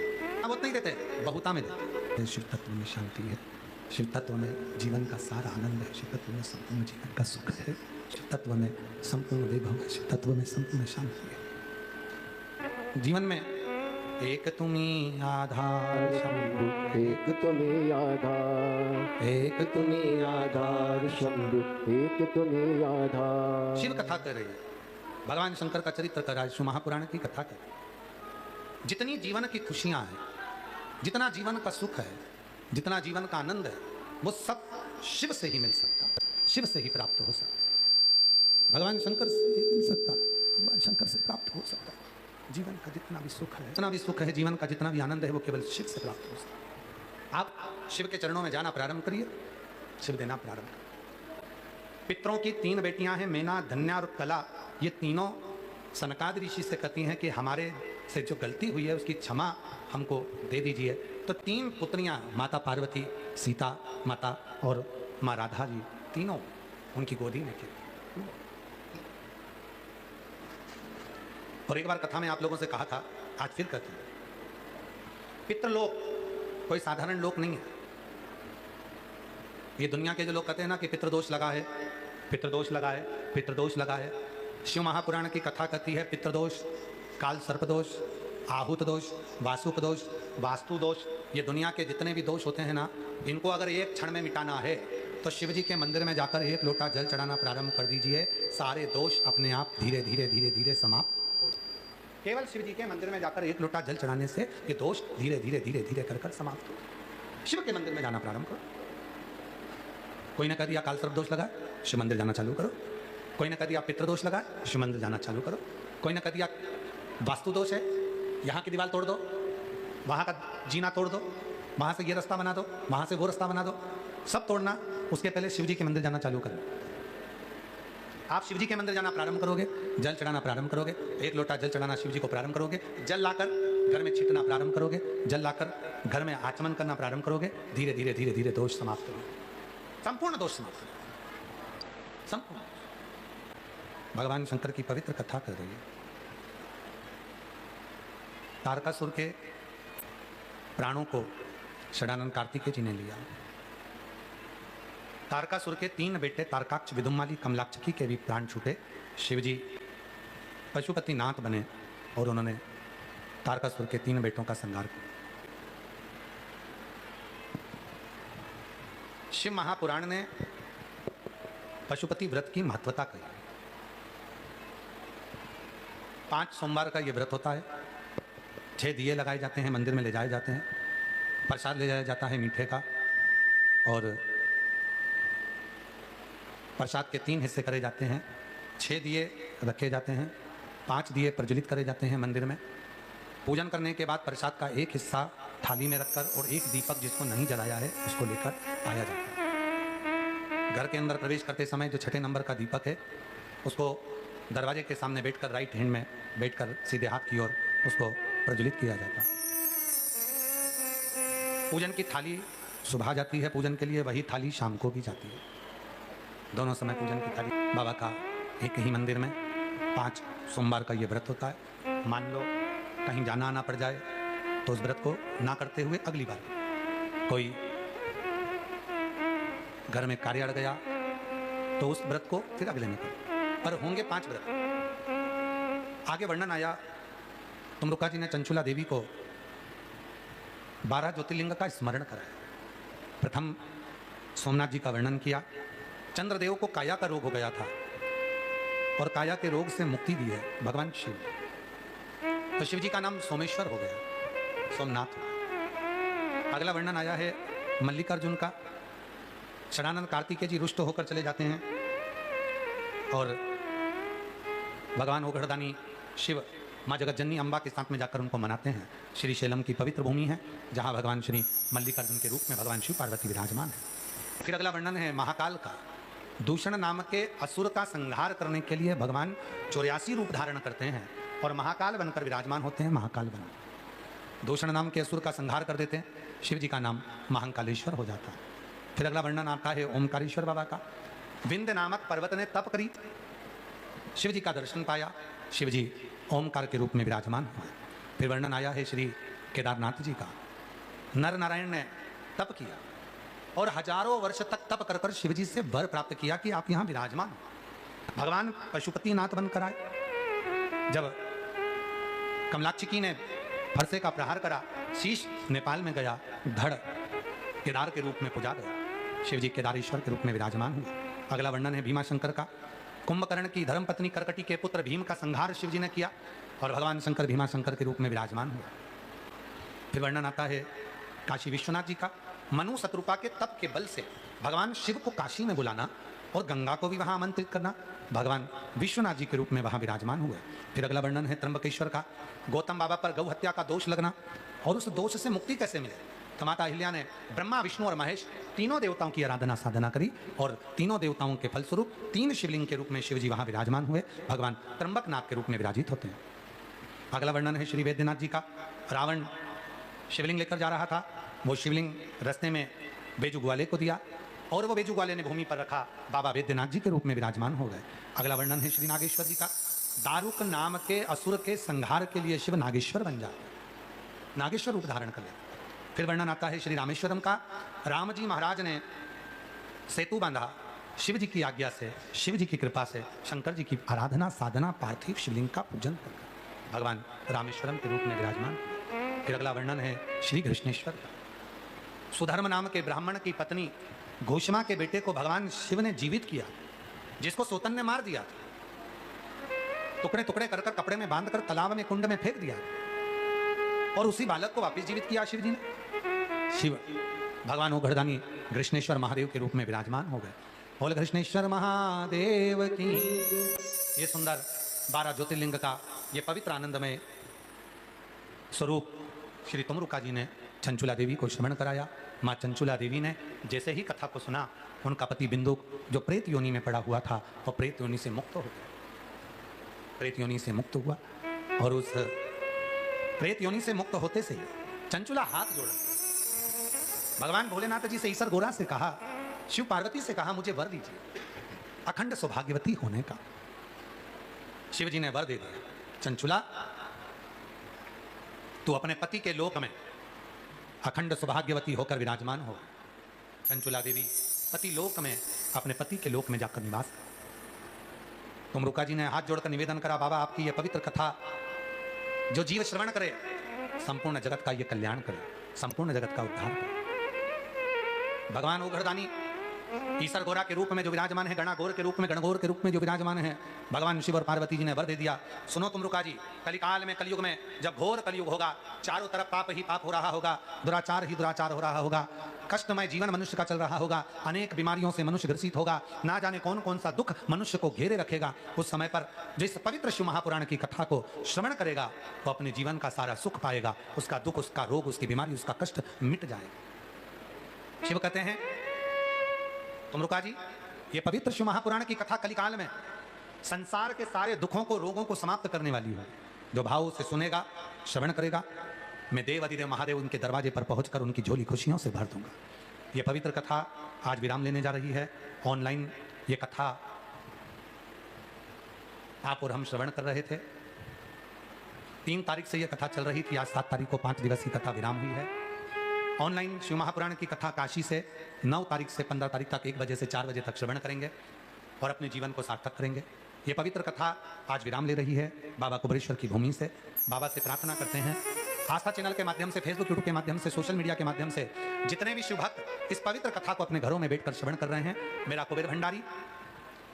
बहुत नहीं देते, बहुता में देते। शिव तत्व में शांति है, शिव तत्व में जीवन का सारा आनंद है, शिव तत्व में संपूर्ण जीवन का सुख है, शिव तत्व में संपूर्ण वैभव है, शिव तत्व में संपूर्ण शांति है। जीवन में एक तुम्ही आधार शंभु, एक तुम्हें आधार, एक तुम्ही आधार शंभु, एक तुम्हें आधार। शिव कथा कर रही है, भगवान शंकर का चरित्र कर रहा है, शिव महापुराण की कथा कर रही है। जितनी जीवन की खुशियां हैं, जितना जीवन का सुख है, जितना जीवन का आनंद है, वो सब शिव से ही मिल सकता, शिव से ही प्राप्त हो सकता, भगवान शंकर से ही मिल सकता, भगवान शंकर से प्राप्त हो सकता। जीवन का जितना भी सुख है, जितना भी सुख है, जीवन का जितना भी आनंद है, वो केवल शिव से प्राप्त हो सकता। आप शिव के चरणों में जाना प्रारंभ करिए, शिव देना प्रारंभ करिए। पितरों की 3 बेटियां हैं, मैना, धन्या और कला। ये तीनों सनकादि ऋषि से कहती हैं कि हमारे से जो गलती हुई है उसकी क्षमा हमको दे दीजिए। तो 3 पुत्रियां, माता पार्वती, सीता माता और माँ राधा जी, तीनों उनकी गोदी में थे। और एक बार कथा में आप लोगों से कहा था, आज फिर कहते हैं, पितृलोक कोई साधारण लोक नहीं है। ये दुनिया के जो लोग कहते हैं ना कि पितृदोष लगा है, पितृदोष लगा है, पितृदोष लगा है। शिव महापुराण की कथा कहती है पितृदोष, काल सर्पदोष, आहूत दोष, वासुक दोष, वास्तु दोष, ये दुनिया के जितने भी दोष होते हैं ना, इनको अगर एक क्षण में मिटाना है तो शिव जी के मंदिर में जाकर एक लोटा जल चढ़ाना प्रारंभ कर दीजिए, सारे दोष अपने आप धीरे धीरे धीरे धीरे समाप्त। केवल शिव जी के मंदिर में जाकर एक लोटा जल चढ़ाने से ये दोष धीरे धीरे धीरे धीरे कर कर समाप्त हो। शिव के मंदिर में जाना प्रारंभ करो। कोई ने कह दिया काल सर्प दोष लगा, शिव मंदिर जाना चालू करो। कोई ने कह दिया पितृदोष लगा, शिव मंदिर जाना चालू करो। कोई ने कह दिया वास्तु दोष है, यहाँ की दीवार तोड़ दो, वहाँ का जीना तोड़ दो, वहाँ से ये रास्ता बना दो, वहाँ से वो रास्ता बना दो, सब तोड़ना। उसके पहले शिव जी के मंदिर जाना चालू करो। आप शिव जी के मंदिर जाना प्रारंभ करोगे, जल चढ़ाना प्रारंभ करोगे, एक लोटा जल चढ़ाना शिव जी को प्रारंभ करोगे, जल लाकर घर में छींटना प्रारंभ करोगे, जल लाकर घर में आचमन करना प्रारंभ करोगे, धीरे धीरे धीरे धीरे दोष समाप्त होंगे, संपूर्ण दोष समाप्त होंगे, संपूर्ण। भगवान शंकर की पवित्र कथा कर रही है। तारकासुर के प्राणों को षडानंद कार्तिकेय जी ने लिया। तारकासुर के 3 बेटे तारकाक्ष, विदुमाली, कमलाक्षकी के भी प्राण छूटे। शिवजी पशुपति नाथ बने और उन्होंने तारकासुर के 3 बेटों का संहार किया। शिव महापुराण ने पशुपति व्रत की महत्वता कही। 5 सोमवार का ये व्रत होता है। 6 दिए लगाए जाते हैं, मंदिर में ले जाए जाते हैं, प्रसाद ले जाया जाता है मीठे का, और प्रसाद के 3 हिस्से करे जाते हैं। 6 दिए रखे जाते हैं, 5 दिए प्रज्वलित करे जाते हैं मंदिर में। पूजन करने के बाद प्रसाद का एक हिस्सा थाली में रखकर और एक दीपक जिसको नहीं जलाया है उसको लेकर आया जाता है। घर के अंदर प्रवेश करते समय जो 6ठे नंबर का दीपक है उसको दरवाजे के सामने बैठकर राइट हैंड में बैठकर सीधे हाथ की ओर उसको प्रज्वलित किया जाता है। पूजन की थाली सुबह जाती है पूजन के लिए, वही थाली शाम को भी जाती है। दोनों समय पूजन की थाली। बाबा का एक ही मंदिर में 5 सोमवार का ये व्रत होता है। मान लो कहीं जाना आना पड़ जाए तो उस व्रत को ना करते हुए अगली बार कोई घर में कार्य अड़ गया तो उस व्रत को फिर अगले में करो, पर होंगे 5 व्रत। आगे वर्णन आया, तुमरुका जी ने चंचुला देवी को 12 ज्योतिर्लिंग का स्मरण कराया। प्रथम सोमनाथ जी का वर्णन किया। चंद्रदेव को काया का रोग हो गया था और काया के रोग से मुक्ति दी है भगवान शिव, तो शिव जी का नाम सोमेश्वर हो गया, सोमनाथ। अगला वर्णन आया है मल्लिकार्जुन का। षडानंद कार्तिकेय जी रुष्ट होकर चले जाते हैं और भगवान ओघड़दानी शिव माँ जगतजननी अम्बा के साथ में जाकर उनको मनाते हैं। श्री शैलम की पवित्र भूमि है जहाँ भगवान श्री मल्लिकार्जुन के रूप में भगवान शिव पार्वती विराजमान है। फिर अगला वर्णन है महाकाल का। दूषण नाम के असुर का संहार करने के लिए भगवान 84 रूप धारण करते हैं और महाकाल बनकर विराजमान होते हैं। महाकाल बन दूषण नाम के असुर का संहार कर देते हैं, शिव जी का नाम महाकालेश्वर हो जाता है। फिर अगला वर्णन आता है ओमकारेश्वर बाबा का। विंध्य नामक पर्वत ने तप करी, शिव जी का दर्शन पाया, शिव जी ओमकार के रूप में विराजमान हुआ। फिर वर्णन आया है श्री केदारनाथ जी का। नर नारायण ने तप किया और हजारों वर्ष तक तप कर कर शिव जी से वर प्राप्त किया कि आप यहाँ विराजमान हो। भगवान पशुपति नाथ बनकर आए। जब कमलाक्षिकी ने फरसे का प्रहार करा, शीश नेपाल में गया, धड़ केदार के रूप में पूजा गया, शिव जी केदारेश्वर के रूप में विराजमान हुए। अगला वर्णन है भीमाशंकर का। कुंभकर्ण की धर्मपत्नी करकटी के पुत्र भीम का संहार शिव जी ने किया और भगवान शंकर भीमाशंकर के रूप में विराजमान हुआ। फिर वर्णन आता है काशी विश्वनाथ जी का। मनु शत्रुपा के तप के बल से भगवान शिव को काशी में बुलाना और गंगा को भी वहां आमंत्रित करना, भगवान विश्वनाथ जी के रूप में वहां विराजमान हुए। फिर अगला वर्णन है त्र्यंबकेश्वर का। गौतम बाबा पर गौ हत्या का दोष लगना और उस दोष से मुक्ति कैसे मिले, तो माता अहिल्या ने ब्रह्मा विष्णु और महेश तीनों देवताओं की आराधना साधना करी और तीनों देवताओं के फलस्वरूप 3 शिवलिंग के रूप में शिव जी वहां विराजमान हुए। भगवान त्र्यंबकनाथ के रूप में विराजित होते हैं। अगला वर्णन है श्री वैद्यनाथ जी का। रावण शिवलिंग लेकर जा रहा था, वो शिवलिंग रास्ते में बेजू ग्वाले को दिया और वो बेजुग वाले ने भूमि पर रखा, बाबा वैद्यनाथ जी के रूप में विराजमान हो गए। अगला वर्णन है श्री नागेश्वर जी का। दारुक नाम के असुर के संहार के लिए शिव नागेश्वर बन जाते, नागेश्वर रूप धारण कर लेते। फिर वर्णन आता है श्री रामेश्वरम का। राम जी महाराज ने सेतु बांधा, शिव जी की आज्ञा से, शिव जी की कृपा से, शंकर जी की आराधना साधना, पार्थिव शिवलिंग का पूजन कर भगवान रामेश्वरम के रूप में विराजमान। फिर अगला वर्णन है श्री कृष्णेश्वर का। सुधर्म नाम के ब्राह्मण की पत्नी घोषमा के बेटे को भगवान शिव ने जीवित किया, जिसको सोतन ने मार दिया, टुकड़े टुकड़े कर कपड़े में बांधकर तालाब में कुंड में फेंक दिया, और उसी बालक को वापस जीवित किया शिव जी ने। शिव भगवान ओघड़दानी कृष्णेश्वर महादेव के रूप में विराजमान हो गए। बोल कृष्णेश्वर महादेव की। ये सुंदर 12 ज्योतिर्लिंग का ये पवित्र आनंदमय स्वरूप श्री तुमरुका जी ने चंचुला देवी को श्रवण कराया। माँ चंचुला देवी ने जैसे ही कथा को सुना, उनका पति बिंदु जो प्रेत योनि में पड़ा हुआ था, वो प्रेत योनि से मुक्त हो गया, प्रेत योनि से मुक्त हुआ। और उस प्रेत योनि से मुक्त होते से चंचुला हाथ जोड़ा, भगवान भोलेनाथ जी से, ईश्वर गोरा से कहा, शिव पार्वती से कहा, मुझे वर दीजिए अखंड सौभाग्यवती होने का। शिव जी ने वर दे दिया, चंचुला तू अपने पति के लोक में अखंड सौभाग्यवती होकर विराजमान हो। चंचुला देवी पति लोक में, अपने पति के लोक में जाकर निवास कर। तुमरुका जी ने हाथ जोड़कर निवेदन करा, बाबा आपकी यह पवित्र कथा जो जीव श्रवण करे, संपूर्ण जगत का यह कल्याण करे, संपूर्ण जगत का उद्धार करे। भगवान ओघड़दानी ईश्वर गोरा के रूप में जो विराजमान है, गणागोर के रूप में, गणगोर के रूप में जो विराजमान है, भगवान शिव और पार्वती जी ने वर दे दिया, सुनो तुमरुका जी, कलिकाल में, कलयुग में, जब घोर कलयुग होगा, चारों तरफ पाप ही पाप हो रहा होगा, दुराचार ही दुराचार हो रहा होगा, कष्टमय जीवन मनुष्य का चल रहा होगा, अनेक बीमारियों से मनुष्य ग्रसित होगा, ना जाने कौन कौन सा दुख मनुष्य को घेरे रखेगा। उस समय पर जिस पवित्र शिव महापुराण की कथा को श्रवण करेगा, वो अपने जीवन का सारा सुख पाएगा, उसका दुख, उसका रोग, उसकी बीमारी, उसका कष्ट मिट जाएगा। शिव कहते हैं, तुमरुका जी, ये पवित्र शिव महापुराण की कथा कलिकाल में संसार के सारे दुखों को, रोगों को समाप्त करने वाली है। जो भाव से सुनेगा, श्रवण करेगा, मैं देव अधिदेव महादेव उनके दरवाजे पर पहुंचकर उनकी झोली खुशियों से भर दूंगा। ये पवित्र कथा आज विराम लेने जा रही है। ऑनलाइन ये कथा आप और हम श्रवण कर रहे थे। 3 तारीख से यह कथा चल रही थी, आज 7 तारीख को 5 दिवसीय कथा विराम हुई है। ऑनलाइन शिव महापुराण की कथा काशी से 9 तारीख से 15 तारीख तक 1 बजे से 4 बजे तक श्रवण करेंगे और अपने जीवन को सार्थक करेंगे। ये पवित्र कथा आज विराम ले रही है बाबा कुबेरेश्वर की भूमि से। बाबा से प्रार्थना करते हैं, आस्था चैनल के माध्यम से, फेसबुक, यूट्यूब के माध्यम से, सोशल मीडिया के माध्यम से जितने भी शिव भक्त इस पवित्र कथा को अपने घरों में बैठकर श्रवण कर रहे हैं, मेरा कुबेर भंडारी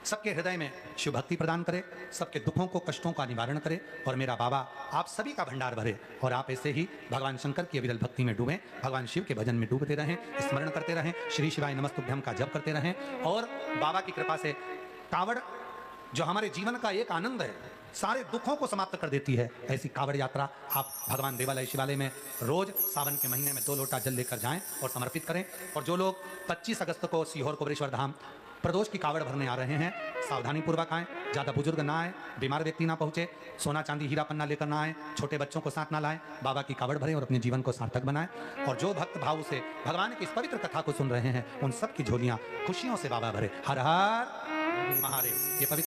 सबके हृदय में शिव भक्ति प्रदान करे, सबके दुखों को, कष्टों का निवारण करे, और मेरा बाबा आप सभी का भंडार भरे, और आप ऐसे ही भगवान शंकर की अविरल भक्ति में डूबें, भगवान शिव के भजन में डूबते रहें, स्मरण करते रहें, श्री शिवाय नमस्तुभ्यम का जप करते रहें। और बाबा की कृपा से कावड़ जो हमारे जीवन का एक आनंद है, सारे दुखों को समाप्त कर देती है, ऐसी कावड़ यात्रा आप भगवान देवालय शिवालय में रोज सावन के महीने में 2 लोटा जल लेकर जाएं और समर्पित करें। और जो लोग 25 अगस्त को सीहोर कुबेरेश्वर धाम प्रदोष की कावड़ भरने आ रहे हैं, सावधानी पूर्वक आएँ, ज़्यादा बुजुर्ग ना आए, बीमार व्यक्ति ना पहुँचे, सोना चांदी हीरा पन्ना लेकर ना आए, छोटे बच्चों को साथ ना लाएं, बाबा की कावड़ भरें और अपने जीवन को सार्थक बनाएं। और जो भक्त भाव से भगवान की इस पवित्र कथा को सुन रहे हैं, उन सब की झोलियाँ खुशियों से बाबा भरे। हर हर महादेव। ये पवित्र